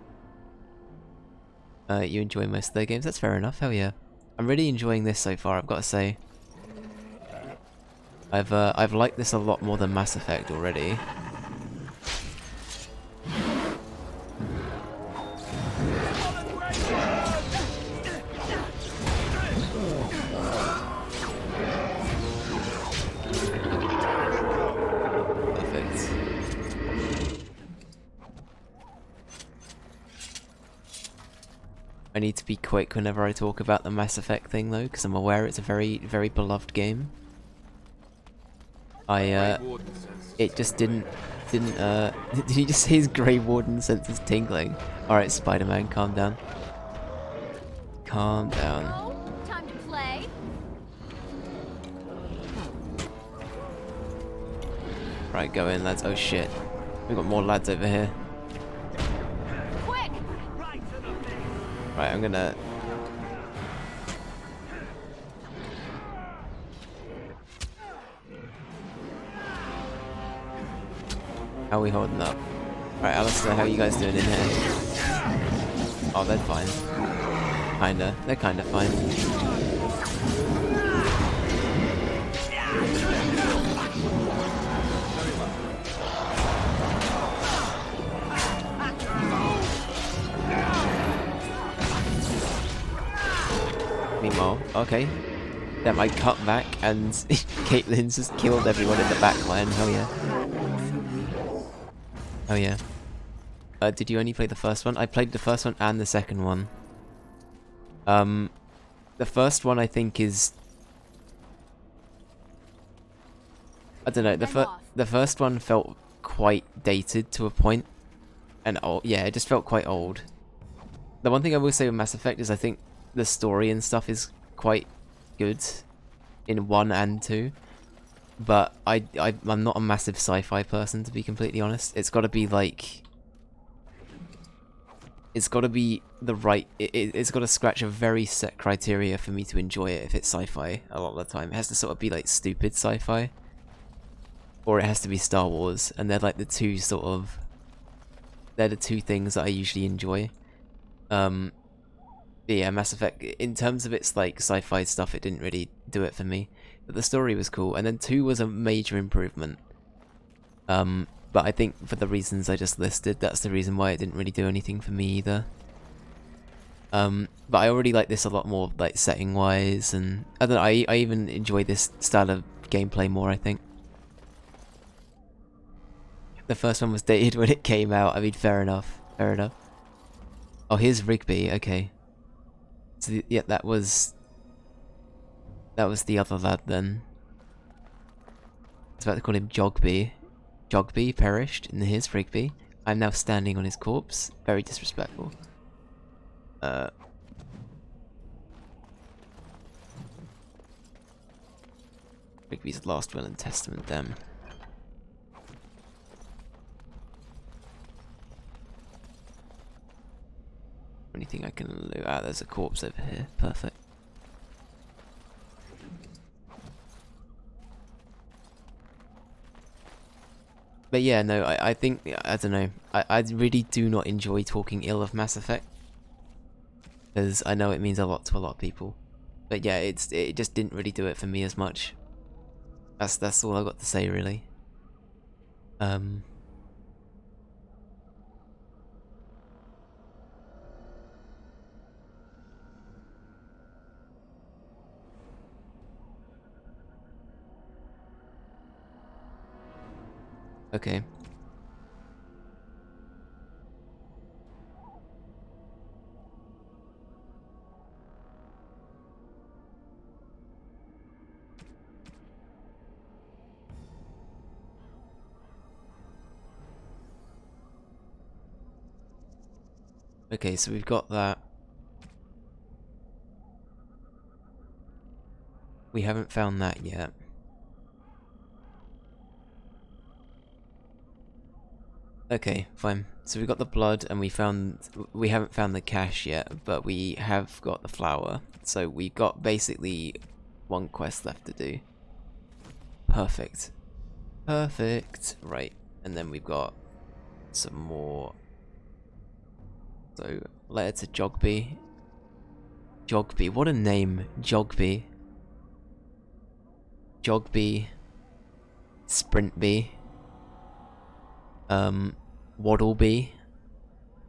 You enjoy most of their games. That's fair enough. Hell yeah. I'm really enjoying this so far, I've got to say. I've liked this a lot more than Mass Effect already. Perfect. I need to be quick whenever I talk about the Mass Effect thing though, because I'm aware it's a very, very beloved game. It just didn't, did he just say his Grey Warden senses tingling? Alright, Spider-Man, calm down. Calm down. Oh, time to play. Right, go in, lads. Oh shit. We've got more lads over here. Quick! Right, I'm gonna... How are we holding up? Right, Alistair, how are you guys doing in here? Oh, they're fine. Kinda. They're kinda fine. Meanwhile, okay. Then I cut back and Caitlyn's just killed everyone in the back line. Hell yeah. Oh yeah. Did you only play the first one? I played the first one and the second one. The first one I think is... I don't know, the first one felt quite dated to a point. And old, yeah, it just felt quite old. The one thing I will say with Mass Effect is I think the story and stuff is quite good in 1 and 2. But I'm not a massive sci-fi person, to be completely honest. It's got to be like... It's got to be the right... It's got to scratch a very set criteria for me to enjoy it if it's sci-fi a lot of the time. It has to sort of be like stupid sci-fi. Or it has to be Star Wars. And they're like the two sort of... They're the two things that I usually enjoy. Yeah, Mass Effect, in terms of its like sci-fi stuff, it didn't really do it for me. But the story was cool, and then 2 was a major improvement. But I think for the reasons I just listed, that's the reason why it didn't really do anything for me either. But I already like this a lot more, like setting-wise, and I don't know, I even enjoy this style of gameplay more, I think. The first one was dated when it came out, I mean, fair enough, fair enough. Oh, here's Rigby, okay. So yeah, that was the other lad then. I was about to call him Jogby. Jogby perished, and here's Rigby. I'm now standing on his corpse. Very disrespectful. Rigby's last will and testament, damn. Anything I can loot? Ah, there's a corpse over here. Perfect. But yeah, no, I think, I don't know, I really do not enjoy talking ill of Mass Effect. Because I know it means a lot to a lot of people. But yeah, it just didn't really do it for me as much. That's all I've got to say, really. Okay. Okay, so we've got that. We haven't found that yet. Okay, fine. So we got the blood, and we haven't found the cache yet, but we have got the flower. So we've got basically one quest left to do. Perfect. Perfect. Right, and then we've got some more. So, letter to Jogby. Jogby. What a name. Jogby. Jogby. Sprintby. Waddleby.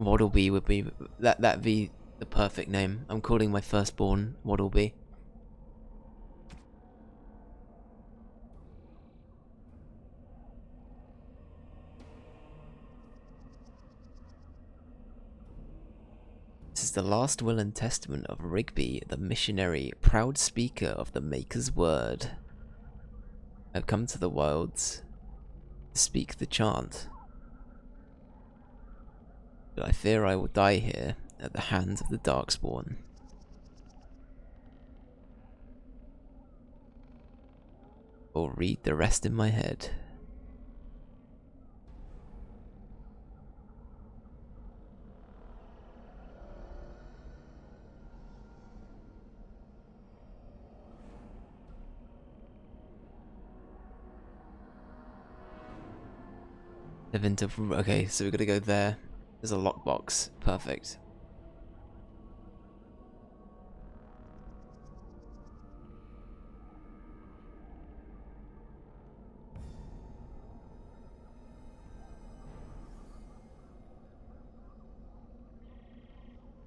Waddleby would be... That'd be the perfect name. I'm calling my firstborn Waddleby. This is the last will and testament of Rigby, the missionary, proud speaker of the Maker's Word. I've come to the wilds to speak the chant, but I fear I will die here at the hands of the Darkspawn. Or read the rest in my head. Ravington. Okay, so we're gonna go there. There's a lockbox. Perfect.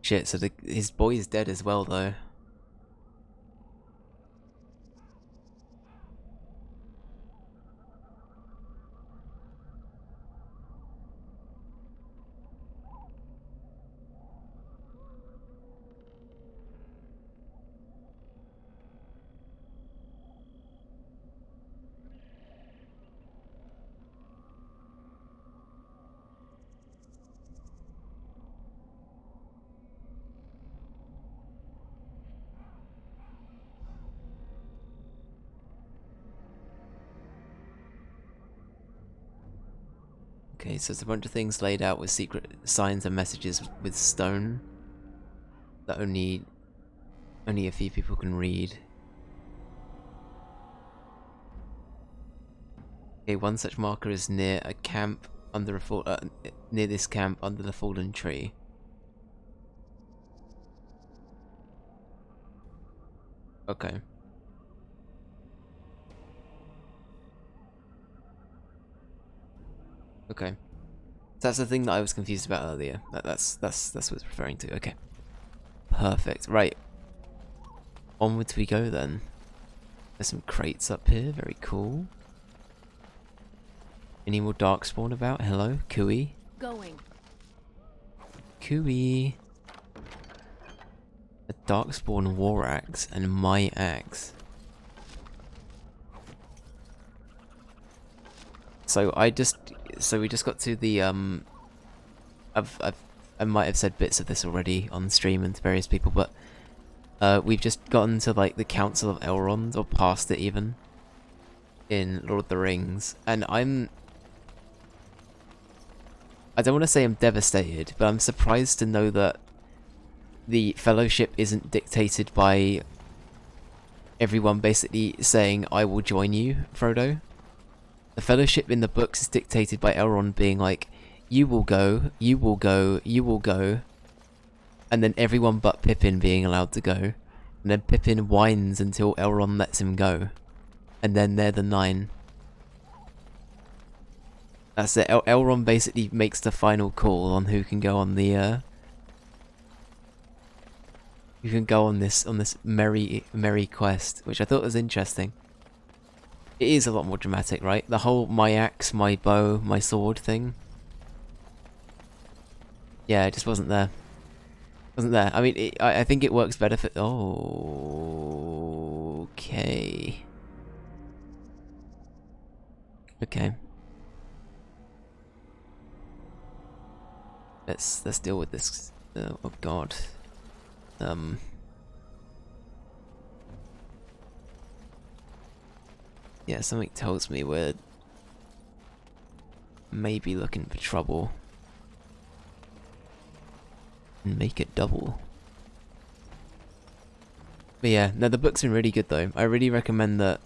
Shit, so his boy is dead as well, though. Okay, so there's a bunch of things laid out with secret signs and messages with stone that only a few people can read. Okay, one such marker is near a camp under a near this camp under the fallen tree. Okay. Okay. That's the thing that I was confused about earlier. That's what it's referring to. Okay. Perfect. Right. Onwards we go then. There's some crates up here. Very cool. Any more Darkspawn about? Hello? Cooey? Going. Cooey. A Darkspawn war axe and my axe. So we just got to the I might have said bits of this already on stream and to various people, but we've just gotten to like the Council of Elrond, or past it even, in Lord of the Rings, and I don't want to say I'm devastated, but I'm surprised to know that the Fellowship isn't dictated by everyone basically saying, I will join you, Frodo. The Fellowship in the books is dictated by Elrond being like, you will go, you will go, you will go, and then everyone but Pippin being allowed to go, and then Pippin whines until Elrond lets him go, and then they're the 9. That's it. Elrond basically makes the final call on who can go on the who can go on this merry quest, which I thought was interesting. It is a lot more dramatic, right? The whole my axe, my bow, my sword thing. Yeah, it just wasn't there. Wasn't there. I mean, I think it works better for... Oh, okay. Okay. Let's deal with this. Oh god. Yeah, something tells me we're maybe looking for trouble. And make it double. But yeah, no, the book's been really good though. I really recommend that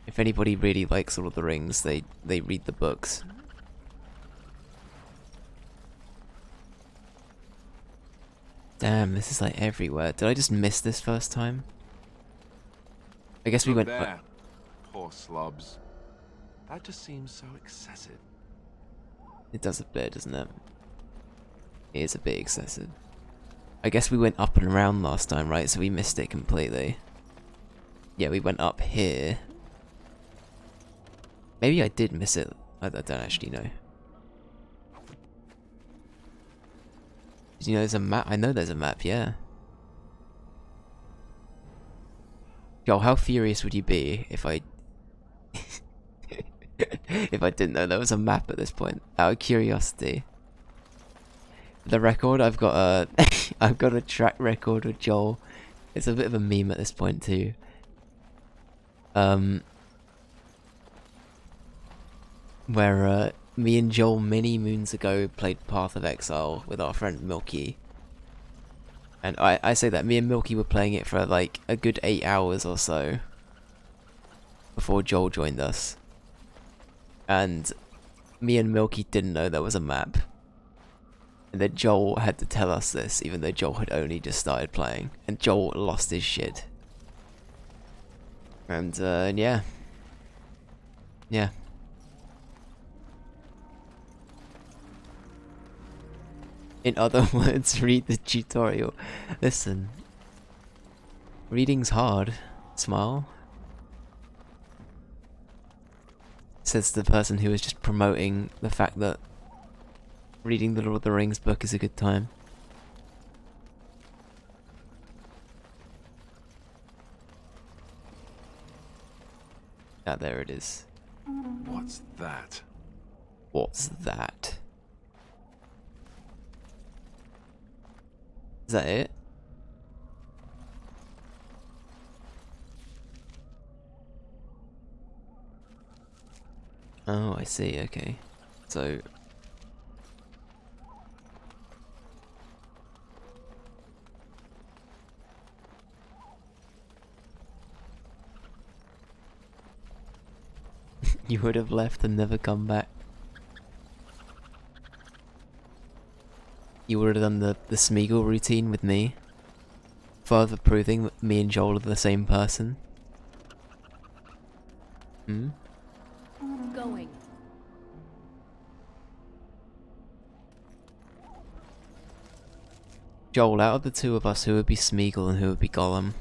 if anybody really likes Lord of the Rings, they read the books. Damn, this is like everywhere. Did I just miss this first time? I guess we Look went... there. Poor slobs. That just seems so excessive. It does a bit, doesn't it? It is a bit excessive. I guess we went up and around last time, right? So we missed it completely. Yeah, we went up here. Maybe I did miss it. I don't actually know. Do you know there's a map? I know there's a map, yeah. Yo, how furious would you be if I... if I didn't know there was a map at this point? Out of curiosity. For the record, I've got a... I've got a track record with Joel. It's a bit of a meme at this point too. Where me and Joel many moons ago played Path of Exile with our friend Milky. And I say that me and Milky were playing it for like a good 8 hours or so before Joel joined us. And me and Milky didn't know there was a map. And then Joel had to tell us this, even though Joel had only just started playing. And Joel lost his shit. And yeah. Yeah. In other words, read the tutorial. Listen. Reading's hard. Smile. Says the person who was just promoting the fact that reading the Lord of the Rings book is a good time. Ah, there it is. What's that? What's that? Is that it? Oh, I see, okay. So... you would have left and never come back. You would have done the Smeagol routine with me. Further proving that me and Joel are the same person. Hmm? Going. Joel, out of the two of us, who would be Smeagol and who would be Gollum?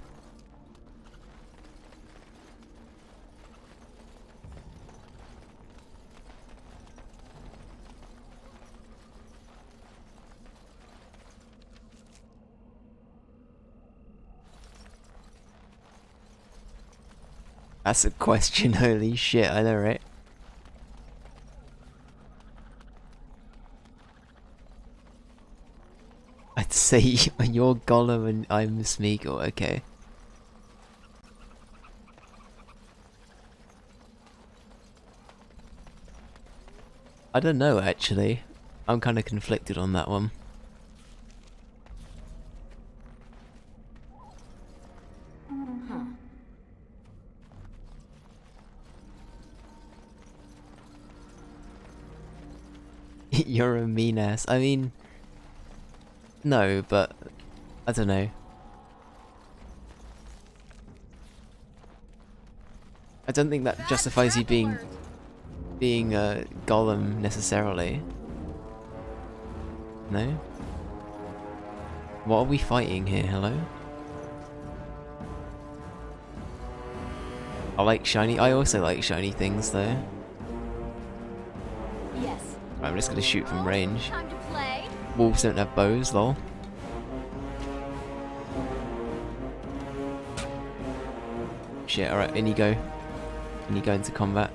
That's a question, holy shit, I know, right? I'd say you're Gollum and I'm Smeagol, okay. I don't know, actually. I'm kind of conflicted on that one. You're a mean ass. I mean... no, but... I don't know. I don't think that justifies you being Gollum necessarily. No? What are we fighting here, hello? I like shiny... I also like shiny things though. Yes. I'm just gonna shoot from range. Time to play. Wolves don't have bows, lol. Shit, alright, in you go. In you go into combat.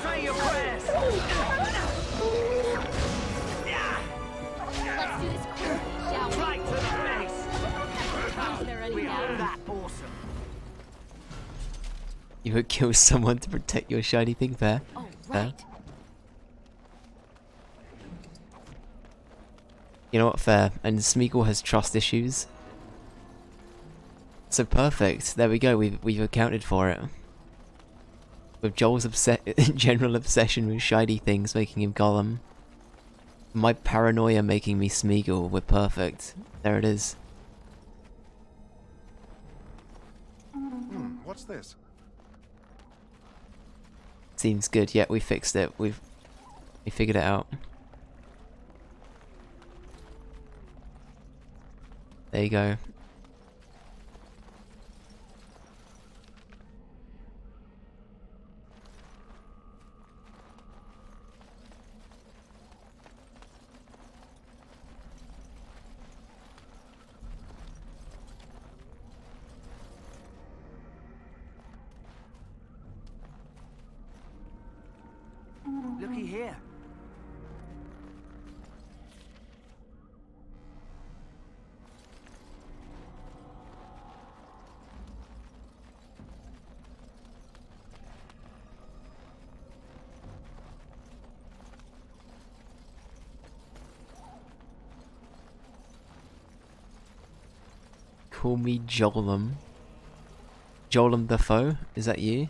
Say your prayers. Let's do this quickly, shall we? Right to the face. Is there any We are doubt? that awesome. You would kill someone to protect your shiny thing, fair? Oh, Fair. right. You know what, fair. And Smeagol has trust issues. So perfect. There we go. We've accounted for it. With Joel's general obsession with shiny things making him Gollum. My paranoia making me Smeagol. We're perfect. There it is. What's this? Seems good. Yeah, we fixed it. We figured it out. There you go. Looky here. Call me Jolam. Jolam the foe? Is that you?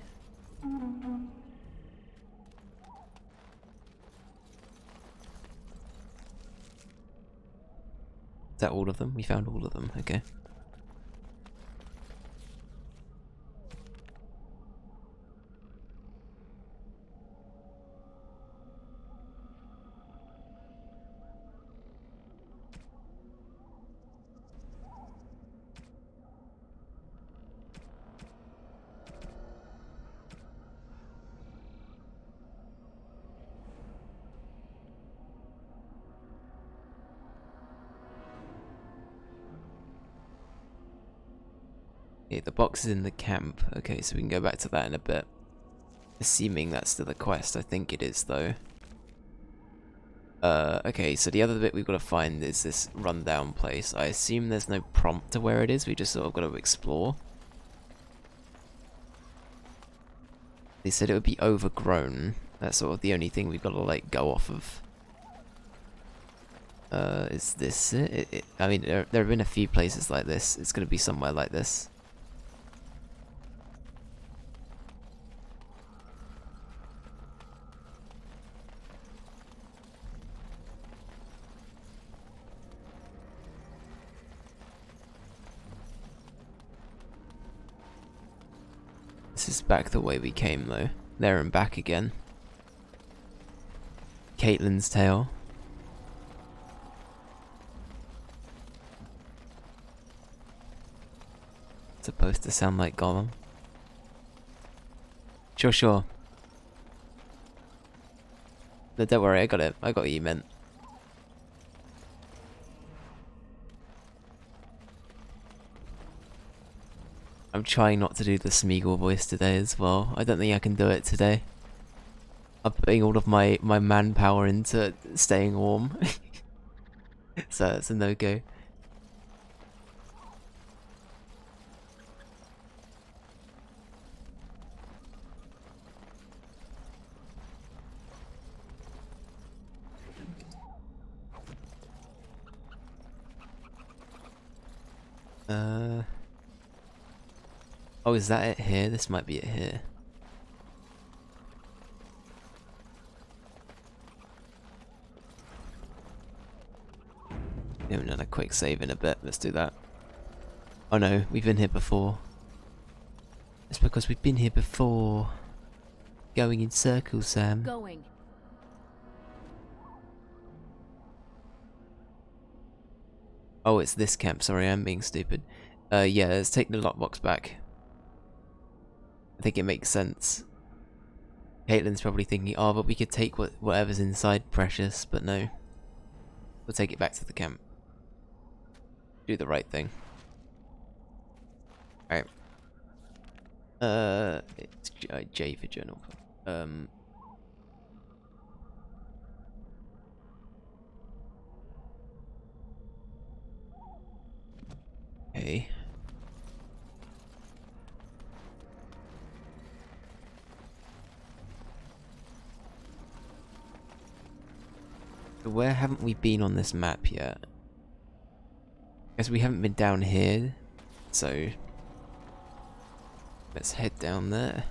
Is that all of them? We found all of them, okay. Okay, the box is in the camp. Okay, so we can go back to that in a bit. Assuming that's still the quest. I think it is, though. Okay, so the other bit we've got to find is this rundown place. I assume there's no prompt to where it is. We just sort of got to explore. They said it would be overgrown. That's sort of the only thing we've got to, like, go off of. Is this it? I mean, there have been a few places like this. It's going to be somewhere like this. This is back the way we came, though. There and back again. Caitlyn's tale. Supposed to sound like Gollum. Sure. No, don't worry, I got it. I got what you meant. I'm trying not to do the Smeagol voice today as well. I don't think I can do it today. I'm putting all of my manpower into staying warm. So it's a no-go. Oh, is that it here? This might be it here. We haven't done a quick save in a bit. Let's do that. Oh no, we've been here before. It's because we've been here before. Going in circles, Sam. Going. Oh, it's this camp. Sorry, I'm being stupid. Yeah, let's take the lockbox back. I think it makes sense. Caitlyn's probably thinking, oh, but we could take whatever's inside Precious, but no. We'll take it back to the camp. Do the right thing. Alright. It's J for journal. Okay. So where haven't we been on this map yet? Guess we haven't been down here, so let's head down there.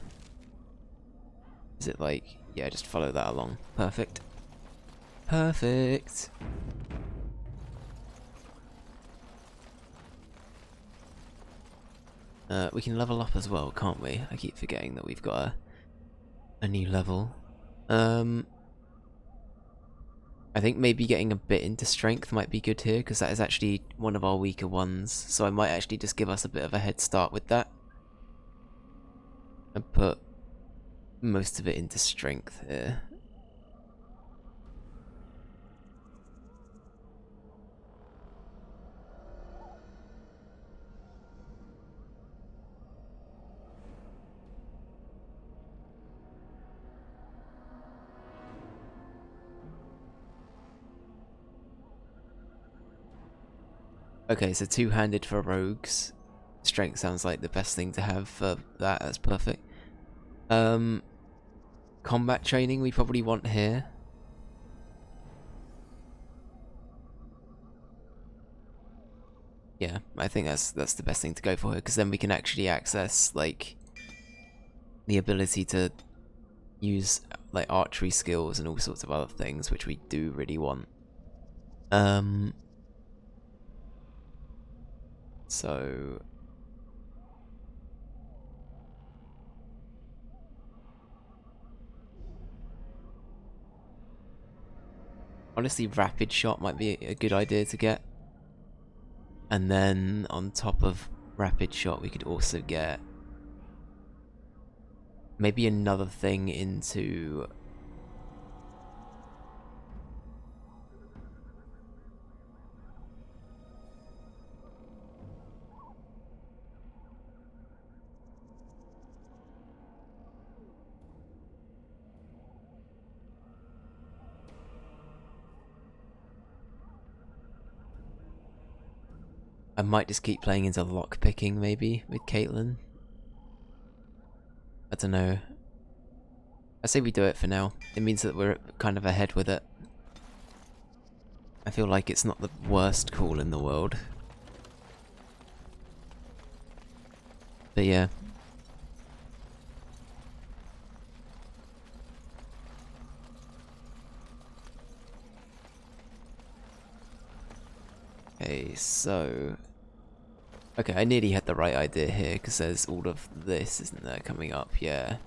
Is it like, yeah, just follow that along. Perfect. Perfect. We can level up as well, can't we? I keep forgetting that we've got a new level. I think maybe getting a bit into strength might be good here, because that is actually one of our weaker ones, so I might actually just give us a bit of a head start with that. And put most of it into strength here. Okay, so two-handed for rogues. Strength sounds like the best thing to have for that. That's perfect. Combat training we probably want here. Yeah, I think that's the best thing to go for here, because then we can actually access like the ability to use like archery skills and all sorts of other things, which we do really want. So honestly, rapid shot might be a good idea to get. And then on top of rapid shot, we could also get maybe another thing into I might just keep playing into lockpicking maybe with Caitlyn. I don't know. I say we do it for now. It means that we're kind of ahead with it. I feel like it's not the worst call in the world. But yeah. Okay, so... Okay, I nearly had the right idea here, because there's all of this, isn't there, coming up? Yeah.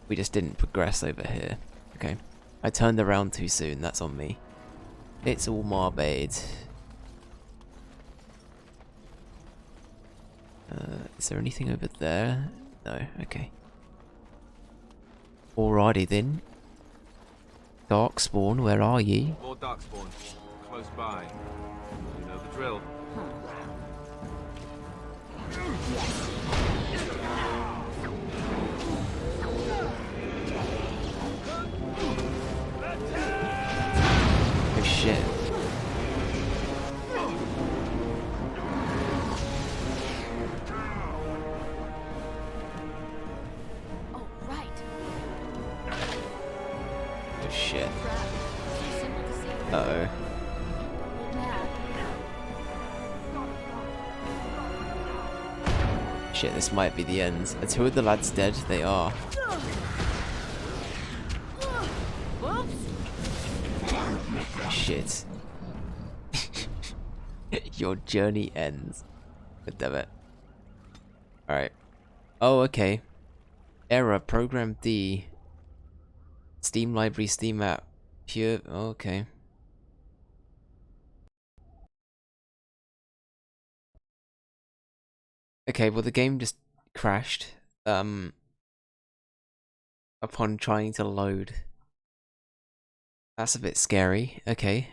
We just didn't progress over here. Okay. I turned around too soon, that's on me. It's all my bad. Is there anything over there? No, okay. Alrighty then. Darkspawn, where are ye? More Darkspawn. Close by. You know the drill. Oh shit. Oh, right. Oh shit. Crap. So simple to see. Uh-oh. Mad. Shit, this might be the end. Are two of the lads dead? They are. Shit. Your journey ends. God damn it. Alright. Oh, okay. Error, program D. Steam library, Steam app. Pure. Oh, okay. Okay, well the game just crashed. Upon trying to load. That's a bit scary. Okay.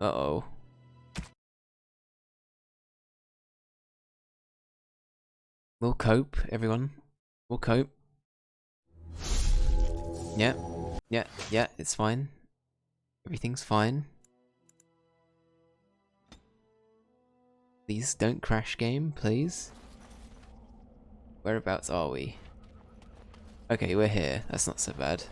Uh-oh. We'll cope, everyone. We'll cope. Yeah. Yeah, it's fine. Everything's fine. Please don't crash game, please. Whereabouts are we? Okay, we're here. That's not so bad.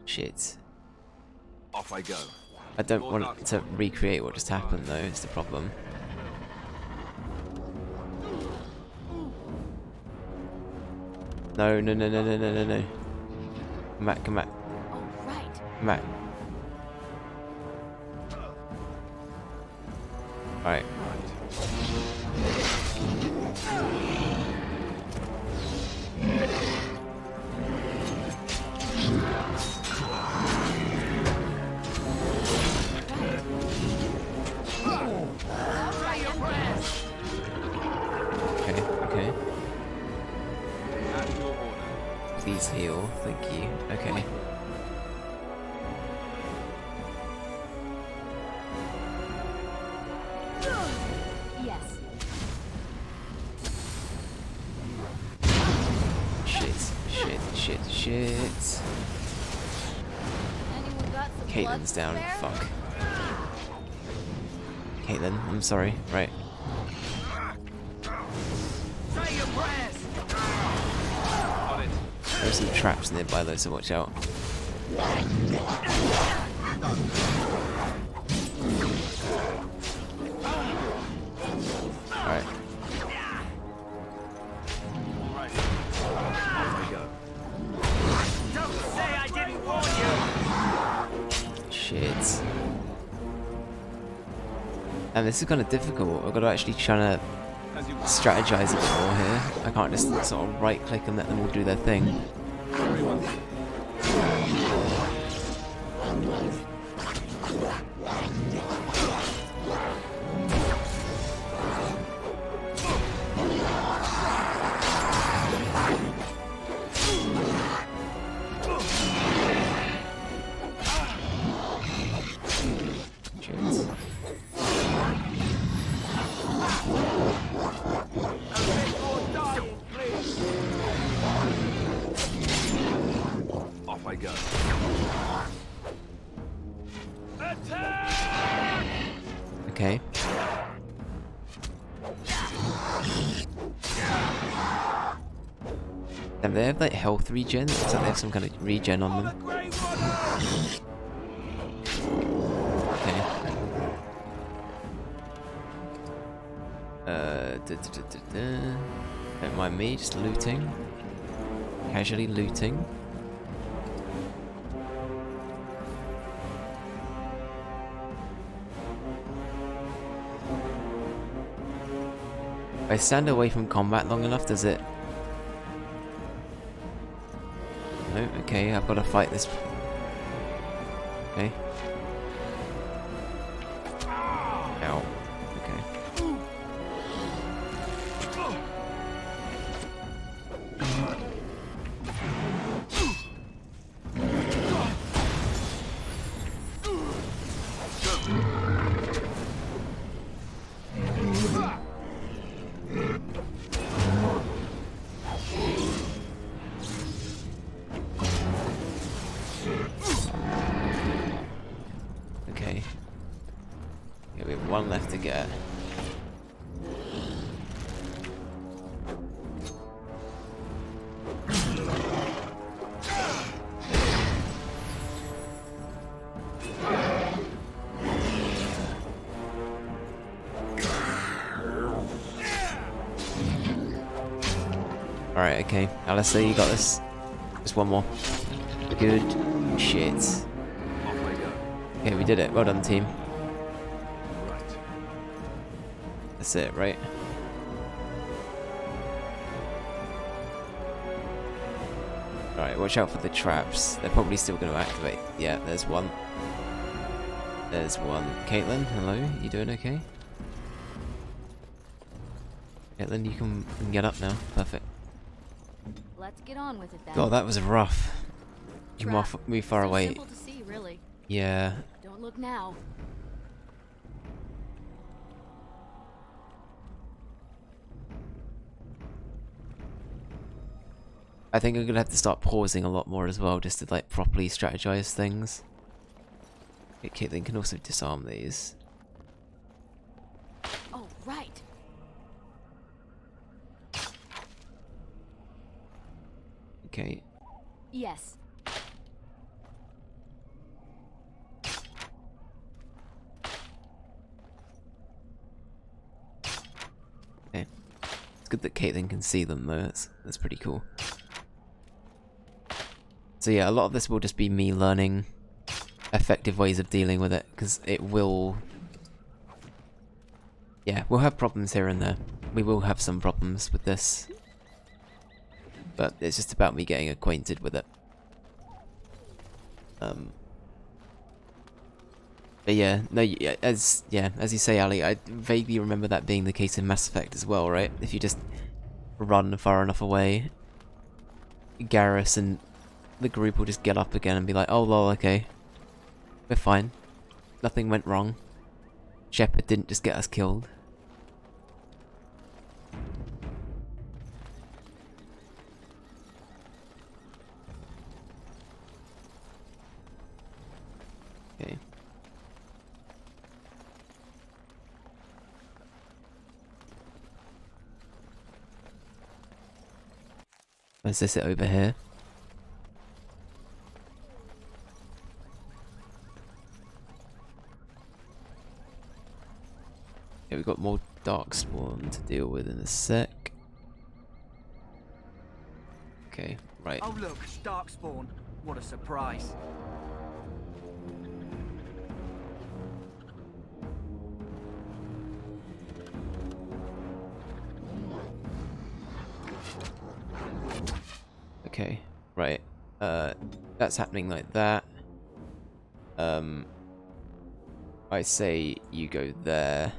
Shit. Off I go. I don't want to recreate what just happened though, it's the problem. No, no, no, no, no, no, no, no. Come back, come back. All right. Come back. Alright. Okay, okay. At your order. Please heal, thank you. Okay. Yes. Shit, shit, shit, shit. Anyone got some Caitlin's blood down, spare? fuck. Caitlin, I'm sorry. Right. Say your prayers! Got it. There's some traps nearby though, so watch out. Alright. Don't say I didn't warn you! Shit. And this is kind of difficult. I've got to actually try to As you strategize a bit more here. I can't just sort of right click and let them all do their thing. very well. Shit. Off I go. Okay. And they have like health regen, looks like they have some kind of regen on them. Okay. Don't mind me, just looting. Casually looting. If I stand away from combat long enough, does it? No, okay, I've got to fight this. Okay. Ow. Okay. Okay. Yeah, we have one left to get. Alright, okay. Alistair, you got this. Just one more. Good shit. Off I go. Okay, we did it. Well done, team. Right. That's it, right? Alright, watch out for the traps. They're probably still going to activate. Yeah, there's one. There's one. Caitlin, hello? You doing okay? Caitlin, you can get up now. Perfect. Let's get on with it then. God, that was rough. You move far So away. simple to see, really. Yeah. Don't look now. I think I'm gonna have to start pausing a lot more as well, just to like properly strategize things. Okay, Caitlin can also disarm these. Oh, right. Okay. Yes. good that Caitlin can see them though. That's pretty cool. So yeah, a lot of this will just be me learning effective ways of dealing with it, because it will... Yeah, we'll have problems here and there. We will have some problems with this. But it's just about me getting acquainted with it. But yeah, no, as you say, Ali, I vaguely remember that being the case in Mass Effect as well, right? If you just run far enough away, Garrus and the group will just get up again and be like, oh lol, okay. We're fine. Nothing went wrong. Shepard didn't just get us killed. Okay. Where's this it over here? Yeah, we've got more Darkspawn to deal with in a sec. Okay, right. Oh look, Darkspawn. What a surprise. Okay, right. That's happening like that. I say you go there.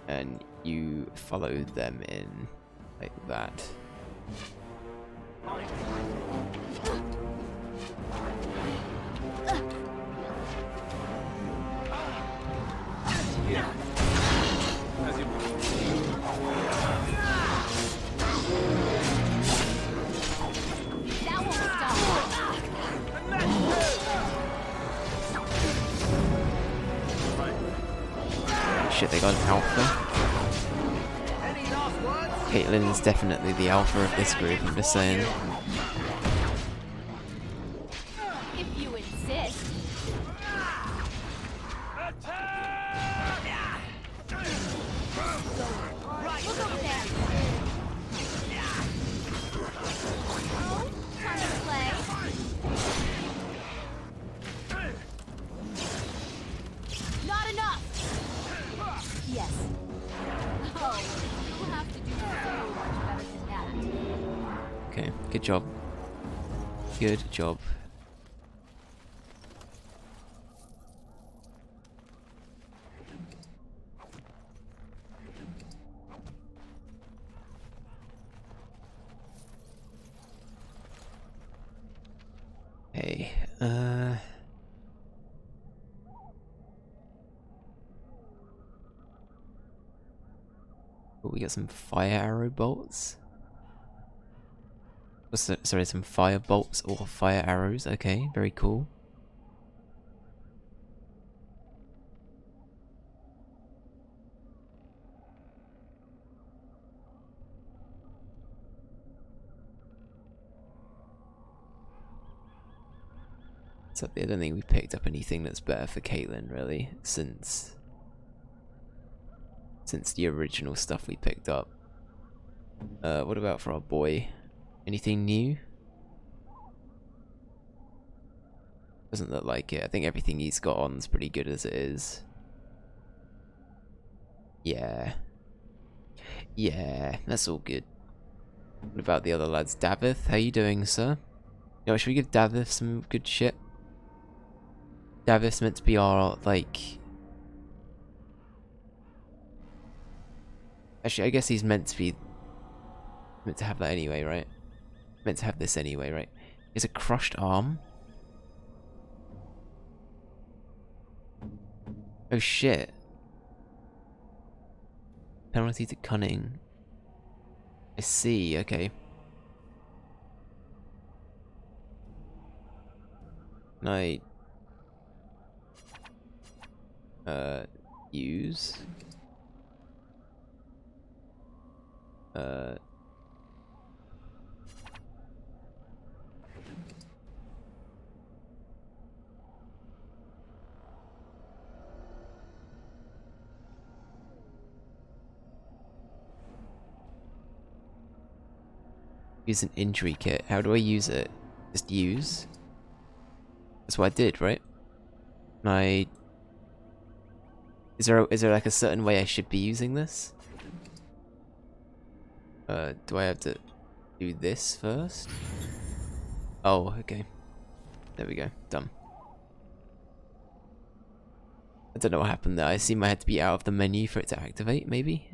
And you follow them in like that. That won't stop. Shit, they got an alpha. Caitlin is definitely the alpha of this group, I'm just saying. If you insist. Look over there. Oh, time to play. Not enough. Yes. Oh, you'll have to do so much better than that. Okay, good job. Good job. Hey, oh, we got some fire arrow bolts. Oh, sorry, some fire bolts or fire arrows. Okay, very cool. So I don't think we picked up anything that's better for Caitlin, really, since the original stuff we picked up. What about for our boy? Anything new? Doesn't look like it. I think everything he's got on is pretty good as it is. Yeah. Yeah, that's all good. What about the other lads? Davith, how you doing, sir? Yo, should we give Davith some good shit? Davith's meant to be our, like... Actually, I guess he's meant to have that anyway, right? Meant to have this anyway, right? Is a crushed arm? Oh shit. Penalty to cunning. I see, okay. Can I... use? Use an injury kit. How do I use it? Just use? That's what I did, right? Is there like a certain way I should be using this? Do I have to do this first? Oh, okay. There we go. Done. I don't know what happened there. I assume I had to be out of the menu for it to activate, maybe?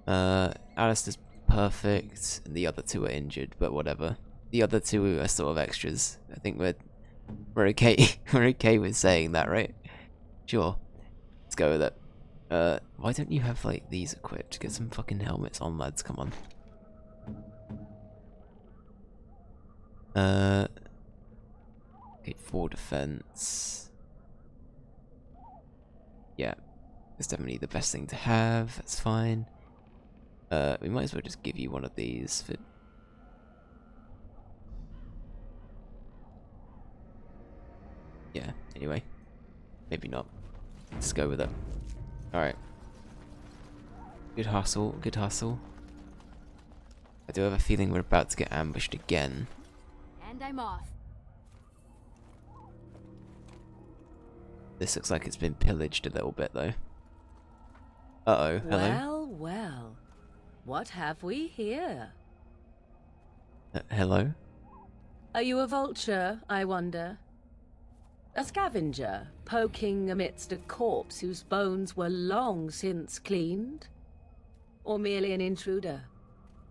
Alistair's perfect, and the other two are injured, but whatever. The other two are sort of extras. I think we're okay. We're okay with saying that, right? Sure. Let's go with it. Why don't you have like these equipped? Get some fucking helmets on, lads. Come on. Okay, 4 defense. Yeah, it's definitely the best thing to have. That's fine. We might as well just give you one of these for. Yeah. Anyway, maybe not. Let's go with it. All right. Good hustle. Good hustle. I do have a feeling we're about to get ambushed again. And I'm off. This looks like it's been pillaged a little bit, though. Uh-oh, hello? Well, well. What have we here? Hello? Are you a vulture, I wonder? A scavenger, poking amidst a corpse whose bones were long since cleaned? Or merely an intruder,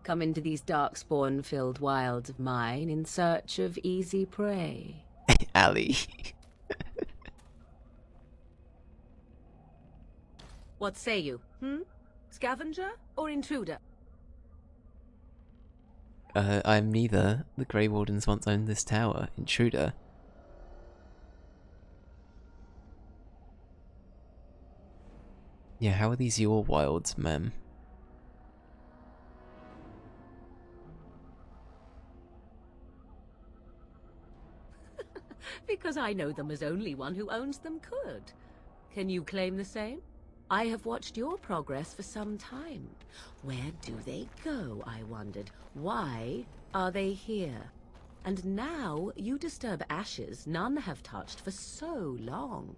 come into these darkspawn-filled wilds of mine in search of easy prey? Ali. What say you, Scavenger or intruder? I'm neither. The Grey Wardens once owned this tower. Intruder. Yeah, how are these your wilds, ma'am? Because I know them as only one who owns them could. Can you claim the same? I have watched your progress for some time. Where do they go, I wondered? Why are they here? And now you disturb ashes none have touched for so long.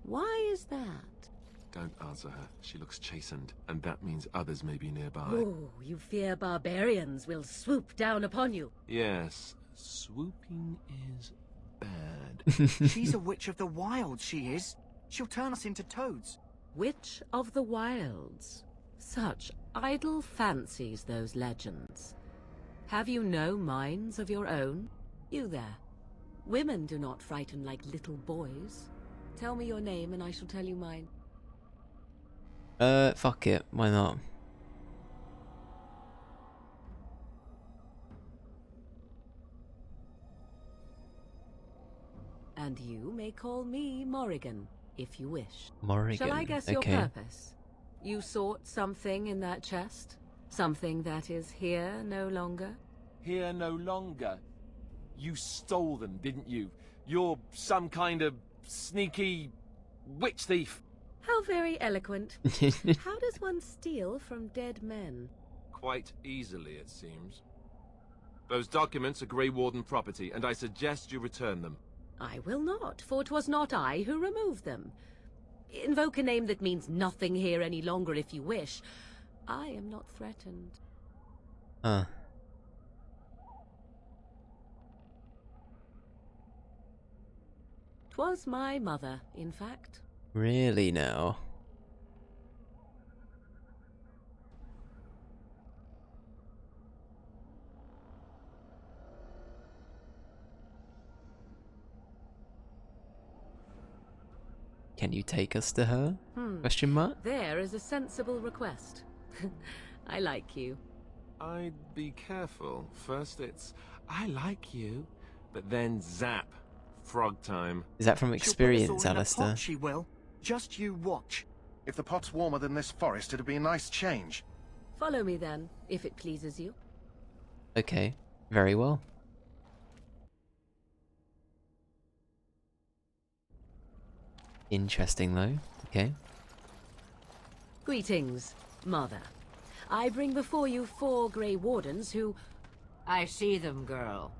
Why is that? Don't answer her. She looks chastened, and that means others may be nearby. Oh, you fear barbarians will swoop down upon you. Yes, swooping is bad. She's a witch of the wild, she is. She'll turn us into toads. Witch of the Wilds. Such idle fancies, those legends. Have you no minds of your own? You there. Women do not frighten like little boys. Tell me your name and I shall tell you mine. Fuck it. Why not? And you may call me Morrigan, if you wish. Morrigan. Shall I guess your purpose? You sought something in that chest? Something that is here no longer? Here no longer? You stole them, didn't you? You're some kind of sneaky witch thief. How very eloquent. How does one steal from dead men? Quite easily, it seems. Those documents are Grey Warden property, and I suggest you return them. I will not, for 'twas not I who removed them. Invoke a name that means nothing here any longer if you wish. I am not threatened. 'Twas my mother, in fact. Really now? Can you take us to her? Question mark? There is a sensible request. I like you. I'd be careful. First it's, I like you, but then zap. Frog time. Is that from She'll put us experience, all in a Alistair? pot, she will. Just you watch. If the pot's warmer than this forest, it'd be a nice change. Follow me then, if it pleases you. Okay, very well. Interesting though. Okay. Greetings, Mother. I bring before you 4 Grey Wardens who, I see them, girl.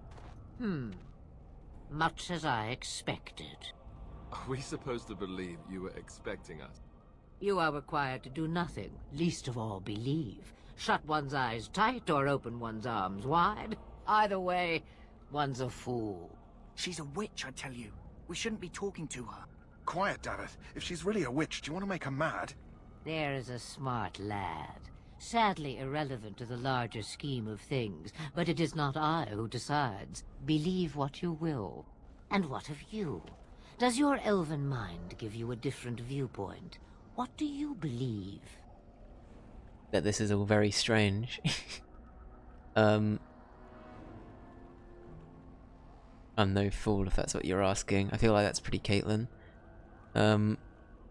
Much as I expected. Are we supposed to believe you were expecting us? You are required to do nothing, least of all believe. Shut one's eyes tight or open one's arms wide. Either way, one's a fool. She's a witch, I tell you. We shouldn't be talking to her. Quiet, Davith. If she's really a witch, do you want to make her mad? There is a smart lad. Sadly irrelevant to the larger scheme of things, but it is not I who decides. Believe what you will. And what of you? Does your elven mind give you a different viewpoint? What do you believe? That this is all very strange. I'm no fool if that's what you're asking. I feel like that's pretty Caitlin. I'm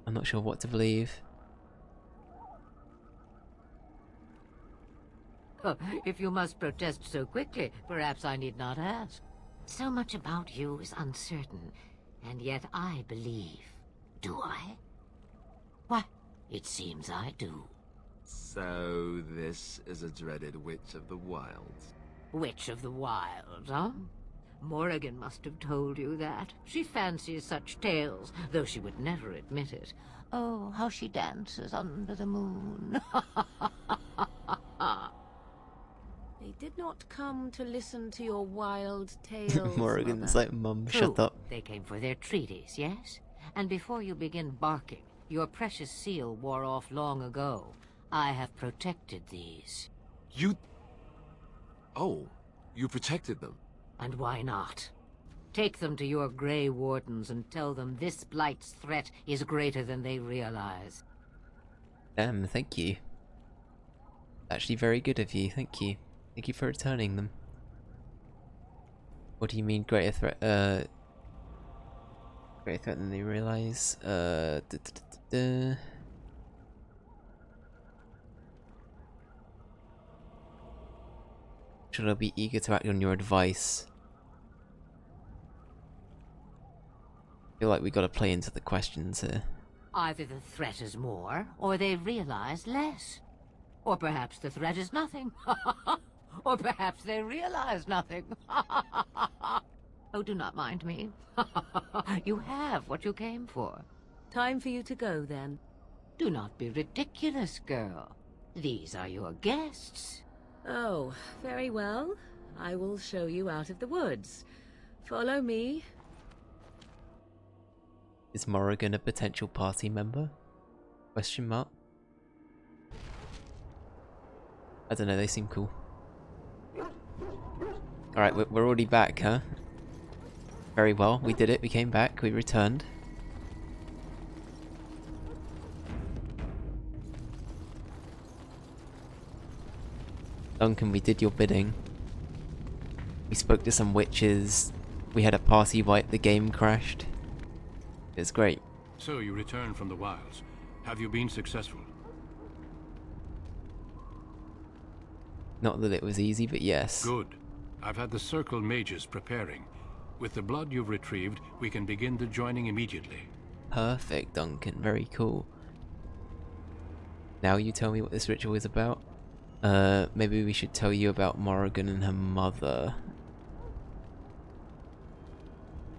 not sure what to believe. Oh, if you must protest so quickly, perhaps I need not ask. So much about you is uncertain, and yet I believe. Do I? Why, it seems I do. So this is a dreaded Witch of the Wilds. Witch of the Wilds, huh? Morrigan must have told you that. She fancies such tales, though she would never admit it. Oh, how she dances under the moon. They did not come to listen to your wild tales, Morrigan's Mother. like, Mum, True, shut up. they came for their treaties, yes? And before you begin barking, your precious seal wore off long ago. I have protected these. You... Oh, you protected them. And why not? Take them to your Grey Wardens and tell them this Blight's threat is greater than they realize. Thank you. Actually very good of you, thank you. Thank you for returning them. What do you mean greater threat? Greater threat than they realize? Should I be eager to act on your advice? I feel like we gotta play into the questions here. Either the threat is more, or they realize less. Or perhaps the threat is nothing. Or perhaps they realize nothing. Oh, do not mind me. You have what you came for. Time for you to go, then. Do not be ridiculous, girl. These are your guests. Oh, very well. I will show you out of the woods. Follow me. Is Morrigan a potential party member? Question mark. I don't know, they seem cool. Alright, we're already back, huh? Very well, we did it, we came back, we returned. Duncan, we did your bidding. We spoke to some witches. We had a party wipe, the game crashed. It was great. So you returned from the wilds. Have you been successful? Not that it was easy, but yes. Good. I've had the Circle mages preparing. With the blood you've retrieved, we can begin the joining immediately. Perfect, Duncan. Very cool. Now you tell me what this ritual is about? Maybe we should tell you about Morrigan and her mother.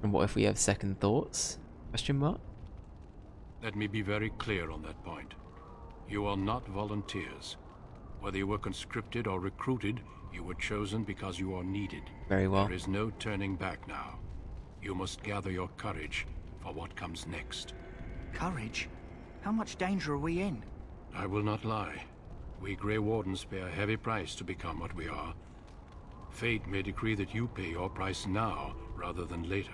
And what if we have second thoughts? Question mark? Let me be very clear on that point. You are not volunteers. Whether you were conscripted or recruited, you were chosen because you are needed. Very well. There is no turning back now. You must gather your courage for what comes next. Courage? How much danger are we in? I will not lie. We Grey Wardens pay a heavy price to become what we are. Fate may decree that you pay your price now, rather than later.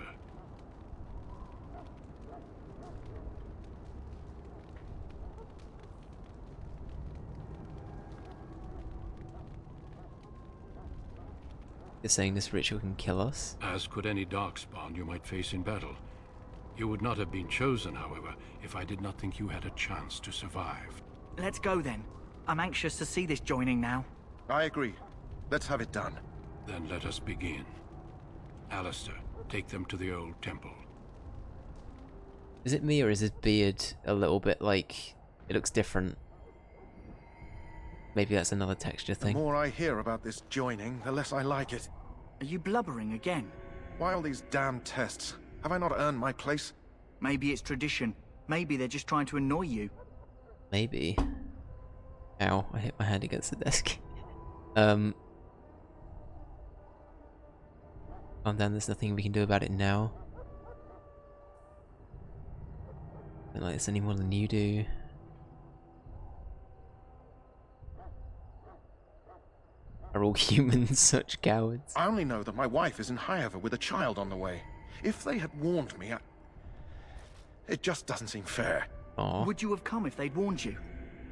You're saying this ritual can kill us? As could any darkspawn you might face in battle. You would not have been chosen, however, if I did not think you had a chance to survive. Let's go then. I'm anxious to see this joining now. I agree. Let's have it done. Then let us begin. Alistair, take them to the old temple. Is it me or is his beard a little bit like... It looks different? Maybe that's another texture The thing. more I hear about this joining, the less I like it. Are you blubbering again? Why all these damn tests? Have I not earned my place? Maybe it's tradition. Maybe they're just trying to annoy you. Maybe. Ow, I hit my head against the desk. Calm down, there's nothing we can do about it now. I don't like this any more than you do. Are all humans such cowards? I only know that my wife is in Highever with a child on the way. If they had warned me, it just doesn't seem fair. Aww. Would you have come if they'd warned you?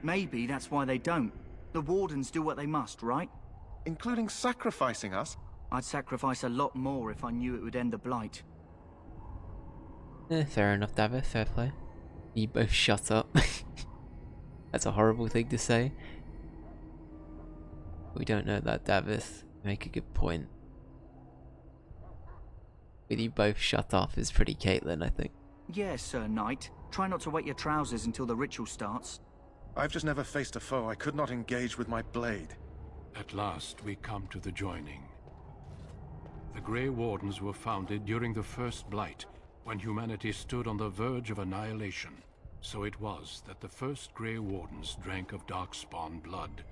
Maybe that's why they don't. The Wardens do what they must, right? Including sacrificing us? I'd sacrifice a lot more if I knew it would end the Blight. Fair enough, Davith, fair play. You both shut up. That's a horrible thing to say. We don't know that, Davith. Make a good point. With you both shut off is pretty Caitlin, I think. Yes, Sir Knight. Try not to wet your trousers until the ritual starts. I've just never faced a foe I could not engage with my blade. At last, we come to the joining. The Grey Wardens were founded during the First Blight, when humanity stood on the verge of annihilation. So it was that the first Grey Wardens drank of Darkspawn blood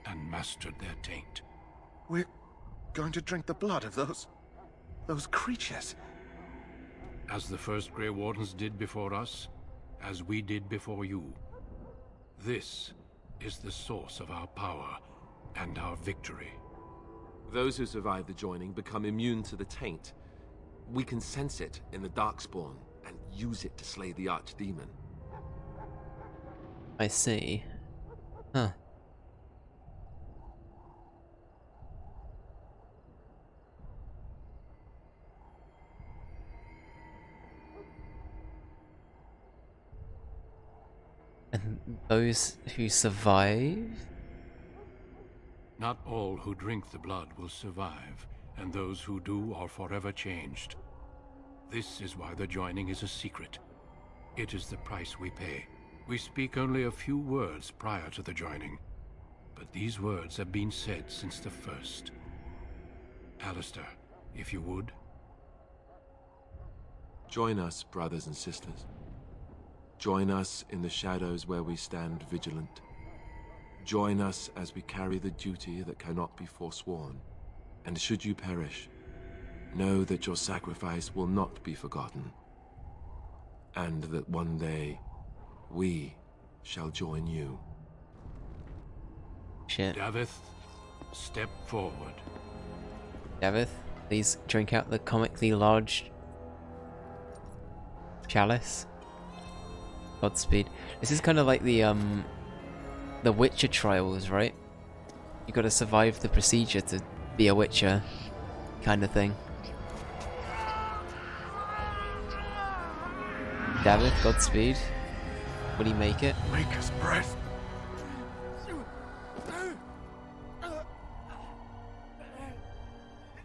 and mastered their taint. We're going to drink the blood of those creatures. As the first Grey Wardens did before us, as we did before you. This is the source of our power and our victory. Those who survive the joining become immune to the taint. We can sense it in the Darkspawn and use it to slay the Archdemon. I see. Huh. And those who survive? Not all who drink the blood will survive, and those who do are forever changed. This is why the joining is a secret. It is the price we pay. We speak only a few words prior to the joining, but these words have been said since the first. Alistair, if you would. Join us, brothers and sisters. Join us in the shadows where we stand vigilant. Join us as we carry the duty that cannot be forsworn. And should you perish, know that your sacrifice will not be forgotten. And that one day, we shall join you. Shit. Davith, step forward. Davith, please drink out the comically large chalice. Godspeed. This is kind of like the Witcher trials, right? You gotta survive the procedure to be a Witcher, kind of thing. Davith, Godspeed. Will he make it? Maker's breath.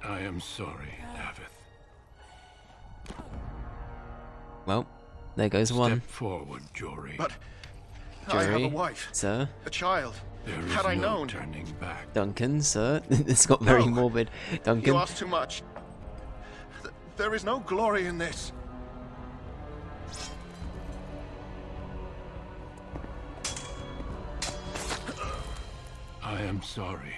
I am sorry, Davith. Well, there goes one. Step forward, Jory. But I have a Jory, wife, sir. a child. There is Had I no known. turning back. Duncan, sir. It's got very No. morbid. Duncan. You ask too much. There is no glory in this. I am sorry.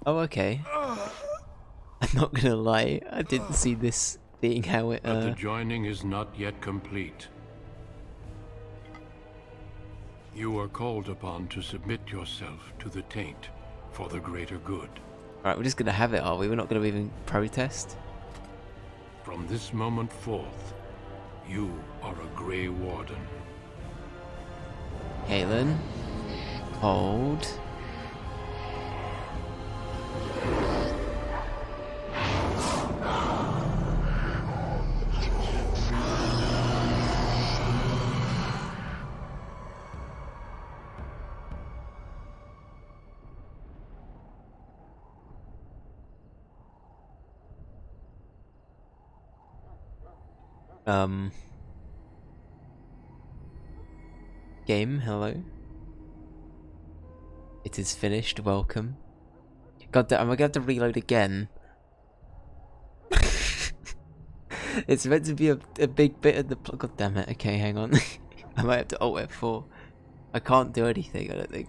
Oh, okay. I'm not gonna lie, I didn't see this being how it, But the joining is not yet complete. You are called upon to submit yourself to the taint for the greater good. Right, we're just gonna have it, are we? We're not gonna even protest? From this moment forth, you are a Grey Warden. Caitlin. Hold. Game, hello. It is finished, welcome. God damn, am I gonna have to reload again? It's meant to be a big bit of the plot. God damn it, okay, hang on. I might have to Alt F4. I can't do anything, I don't think.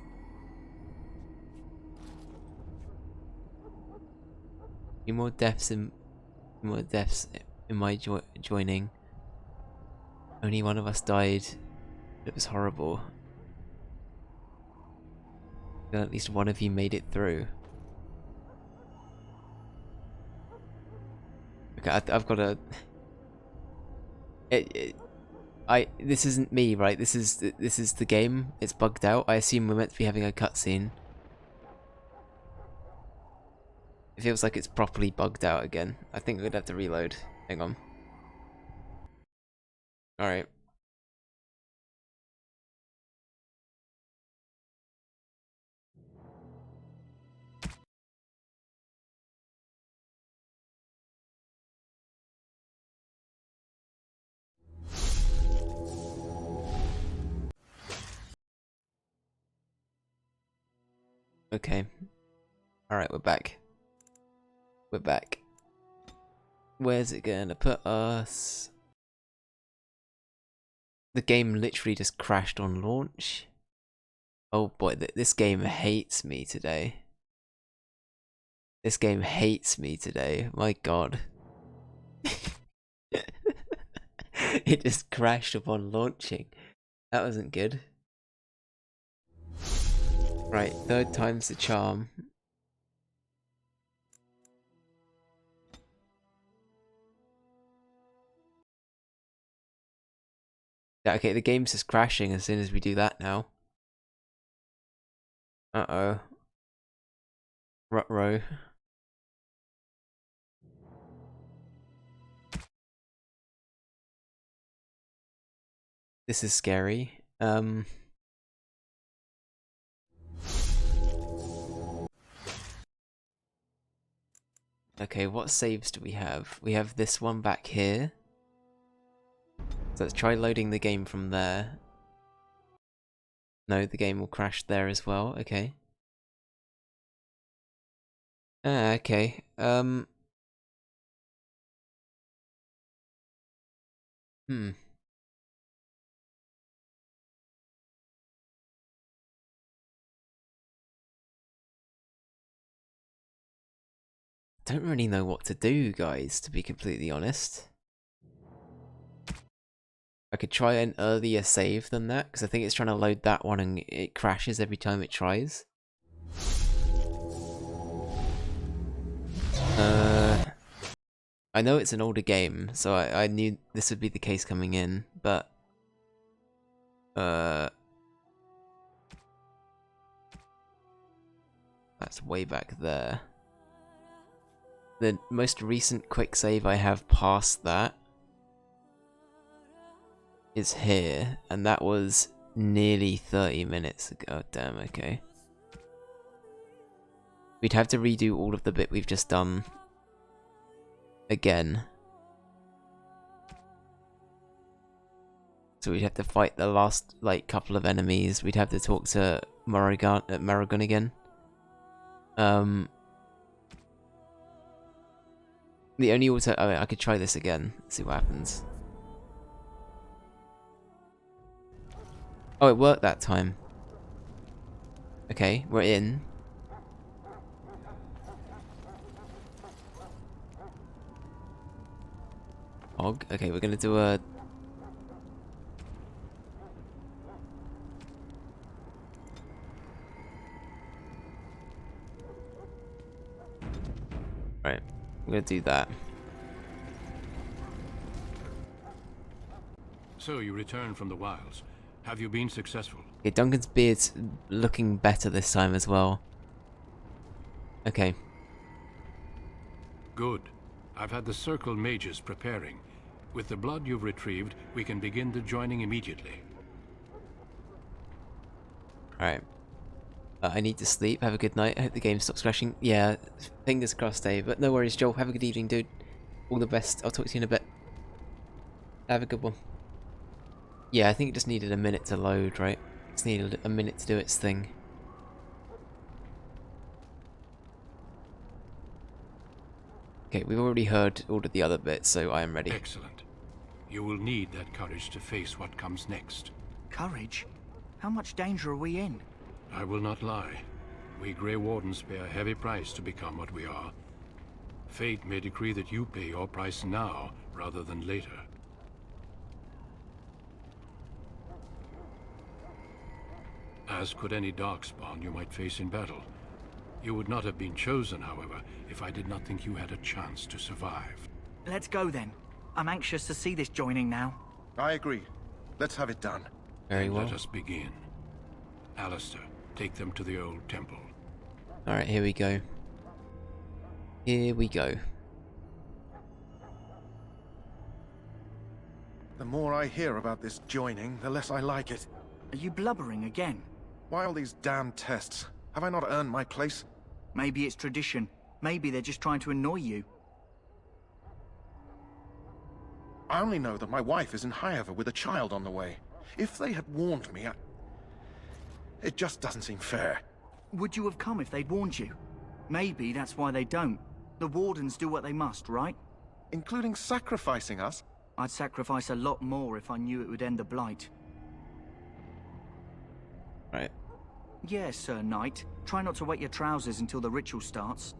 Few more deaths in my joining. Only one of us died. It was horrible. But at least one of you made it through. Okay, I've got a. This isn't me, right? This is the game. It's bugged out. I assume we're meant to be having a cutscene. It feels like it's properly bugged out again. I think we'd have to reload. Hang on. Alright. Okay. Alright, we're back. We're back. Where's it gonna put us? The game literally just crashed on launch. Oh boy, this game hates me today. This game hates me today. My god. It just crashed upon launching. That wasn't good. Right, third time's the charm. Yeah, okay, the game's just crashing as soon as we do that now. Uh-oh. Ruh-roh. This is scary. Okay, what saves do we have? We have this one back here. So let's try loading the game from there. No, the game will crash there as well. Okay. Okay. Don't really know what to do, guys, to be completely honest. I could try an earlier save than that, because I think it's trying to load that one and it crashes every time it tries. I know it's an older game, so I knew this would be the case coming in, but... That's way back there. The most recent quick save I have past that is here, and that was nearly 30 minutes ago. Damn, okay. We'd have to redo all of the bit we've just done again. So we'd have to fight the last, like, couple of enemies. We'd have to talk to Maragon again. The only I could try this again, see what happens. Oh, it worked that time. Okay, we're in. Og. Okay, we're gonna do a... Right, I'm gonna do that. So you returned from the wilds. Have you been successful? Okay, Duncan's beard's looking better this time as well. Okay. Good. I've had the Circle mages preparing. With the blood you've retrieved, we can begin the joining immediately. Alright. I need to sleep. Have a good night. I hope the game stops crashing. Yeah, fingers crossed, eh? But no worries, Joel. Have a good evening, dude. All the best. I'll talk to you in a bit. Have a good one. Yeah, I think it just needed a minute to load, right? Just needed a minute to do its thing. Okay, we've already heard all of the other bits, so I am ready. Excellent. You will need that courage to face what comes next. Courage? How much danger are we in? I will not lie. We Grey Wardens pay a heavy price to become what we are. Fate may decree that you pay your price now, rather than later. As could any Darkspawn you might face in battle. You would not have been chosen, however, if I did not think you had a chance to survive. Let's go then. I'm anxious to see this joining now. I agree. Let's have it done. Very well. Let us begin. Alistair, take them to the old temple. Alright, here we go. Here we go. The more I hear about this joining, the less I like it. Are you blubbering again? Why all these damn tests? Have I not earned my place? Maybe it's tradition. Maybe they're just trying to annoy you. I only know that my wife is in Highever with a child on the way. If they had warned me, it just doesn't seem fair. Would you have come if they'd warned you? Maybe that's why they don't. The Wardens do what they must, right? Including sacrificing us? I'd sacrifice a lot more if I knew it would end the Blight. Right. Yes, Sir Knight. Try not to wet your trousers until the ritual starts.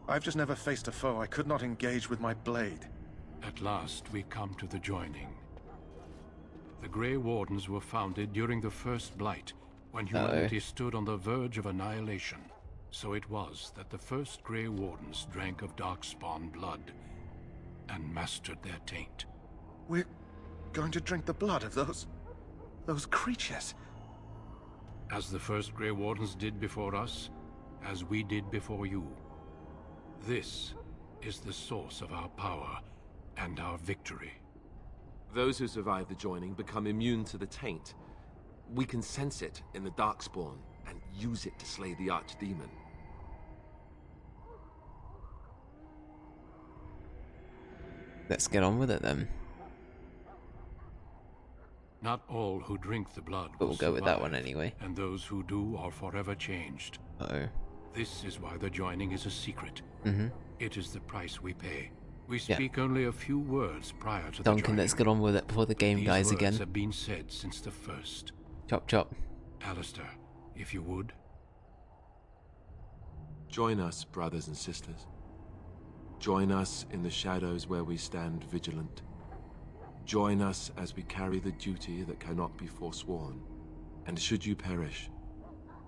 I've just never faced a foe I could not engage with my blade. At last, we come to the joining. The Grey Wardens were founded during the First Blight, when humanity stood on the verge of annihilation. So it was that the first Grey Wardens drank of Darkspawn blood and mastered their taint. We're going to drink the blood of those creatures. As the first Grey Wardens did before us, as we did before you. This is the source of our power and our victory. Those who survive the joining become immune to the taint. We can sense it in the Darkspawn and use it to slay the Archdemon. Let's get on with it then. Not all who drink the blood But will we'll go with that survive, one anyway. and those who do are forever changed. Uh-oh. This is why the joining is a secret. Mm-hmm. It is the price we pay. We speak only a few words prior to the Duncan, joining. let's get on with it before the game These dies words again. have been said since the first. Chop chop. Alistair, if you would. Join us, brothers and sisters. Join us in the shadows where we stand vigilant. Join us as we carry the duty that cannot be forsworn. And should you perish,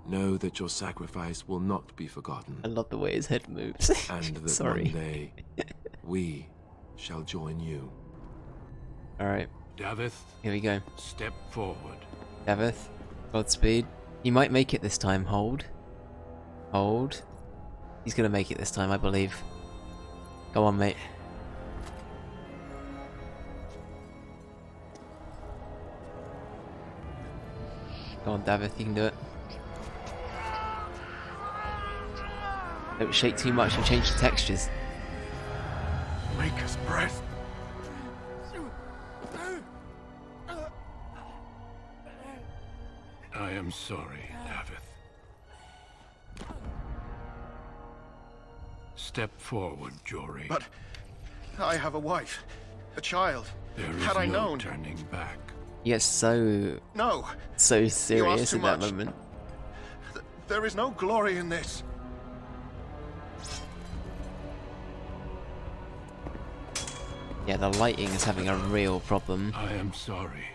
know that your sacrifice will not be forgotten. I love the way his head moves. And that Sorry. one day, we shall join you. Alright, Davith, here we go. step forward. Davith, Godspeed. You might make it this time. Hold. Hold. He's gonna make it this time, I believe. Go on, mate. Go on, Davith, you can do it. Don't shake too much and change the textures. Maker's breath. I am sorry, Davith. Step forward, Jory. But I have a wife, a child. There is Had I no known. turning back. Yes, so No, serious too in that much. moment. there is no glory in this. Yeah, the lighting is having a real problem. I am sorry.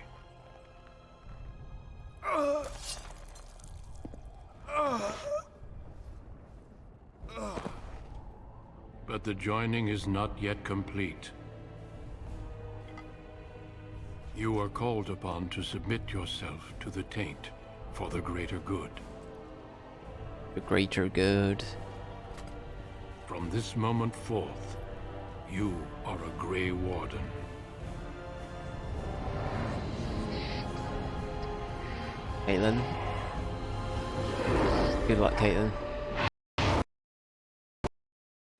But the joining is not yet complete. You are called upon to submit yourself to the taint for the greater good. The greater good. From this moment forth, you are a Grey Warden. Caitlin. Good luck, Caitlin.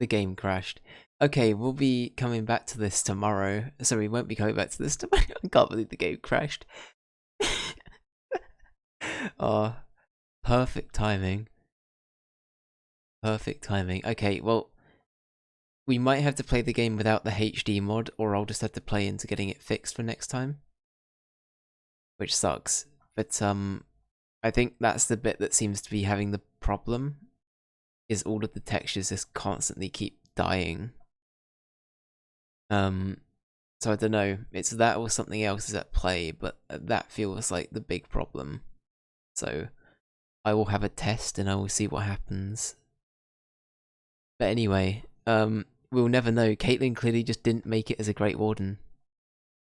The game crashed. Okay, we'll be coming back to this tomorrow. So we won't be coming back to this tomorrow. I can't believe the game crashed. Oh, perfect timing. Perfect timing. Okay, well, we might have to play the game without the HD mod, or I'll just have to play into getting it fixed for next time. Which sucks. But, I think that's the bit that seems to be having the problem, is all of the textures just constantly keep dying. So I don't know, it's that or something else is at play, but that feels like the big problem. So I will have a test and I will see what happens. But anyway, we'll never know. Caitlyn clearly just didn't make it as a Great Warden.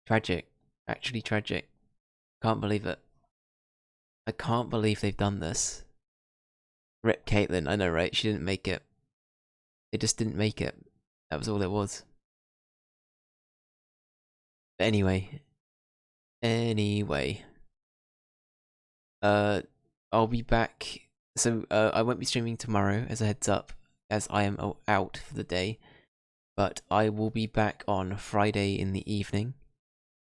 Tragic. Actually tragic. Can't believe it. I can't believe they've done this. Rip Caitlyn, I know, right? She didn't make it. They just didn't make it. That was all it was. But anyway. I'll be back. So, I won't be streaming tomorrow, as a heads up, as I am out for the day. But I will be back on Friday in the evening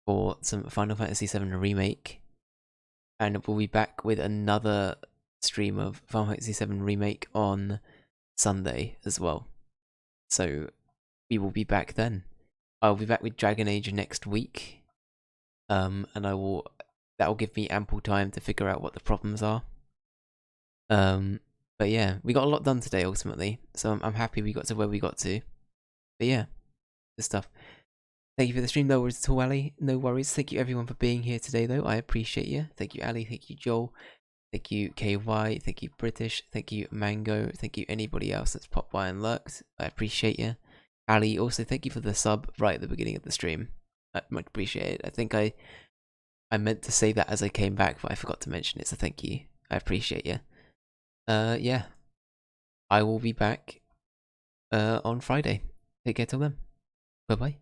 for some Final Fantasy VII Remake. And we'll be back with another stream of Final Fantasy VII Remake on Sunday as well. So, we will be back then. I'll be back with Dragon Age next week. And that will give me ample time to figure out what the problems are. But yeah, we got a lot done today ultimately, so I'm happy we got to where we got to. But yeah, good stuff. Thank you for the stream, no worries at all, Ali. No worries. Thank you everyone for being here today, though. I appreciate you. Thank you, Ali. Thank you, Joel. Thank you, KY. Thank you, British. Thank you, Mango. Thank you, anybody else that's popped by and lurked. I appreciate you. Ali, also thank you for the sub right at the beginning of the stream. I much appreciate it. I think I meant to say that as I came back, but I forgot to mention it, so thank you. I appreciate you. Yeah. I will be back on Friday. Take care till then. Bye-bye.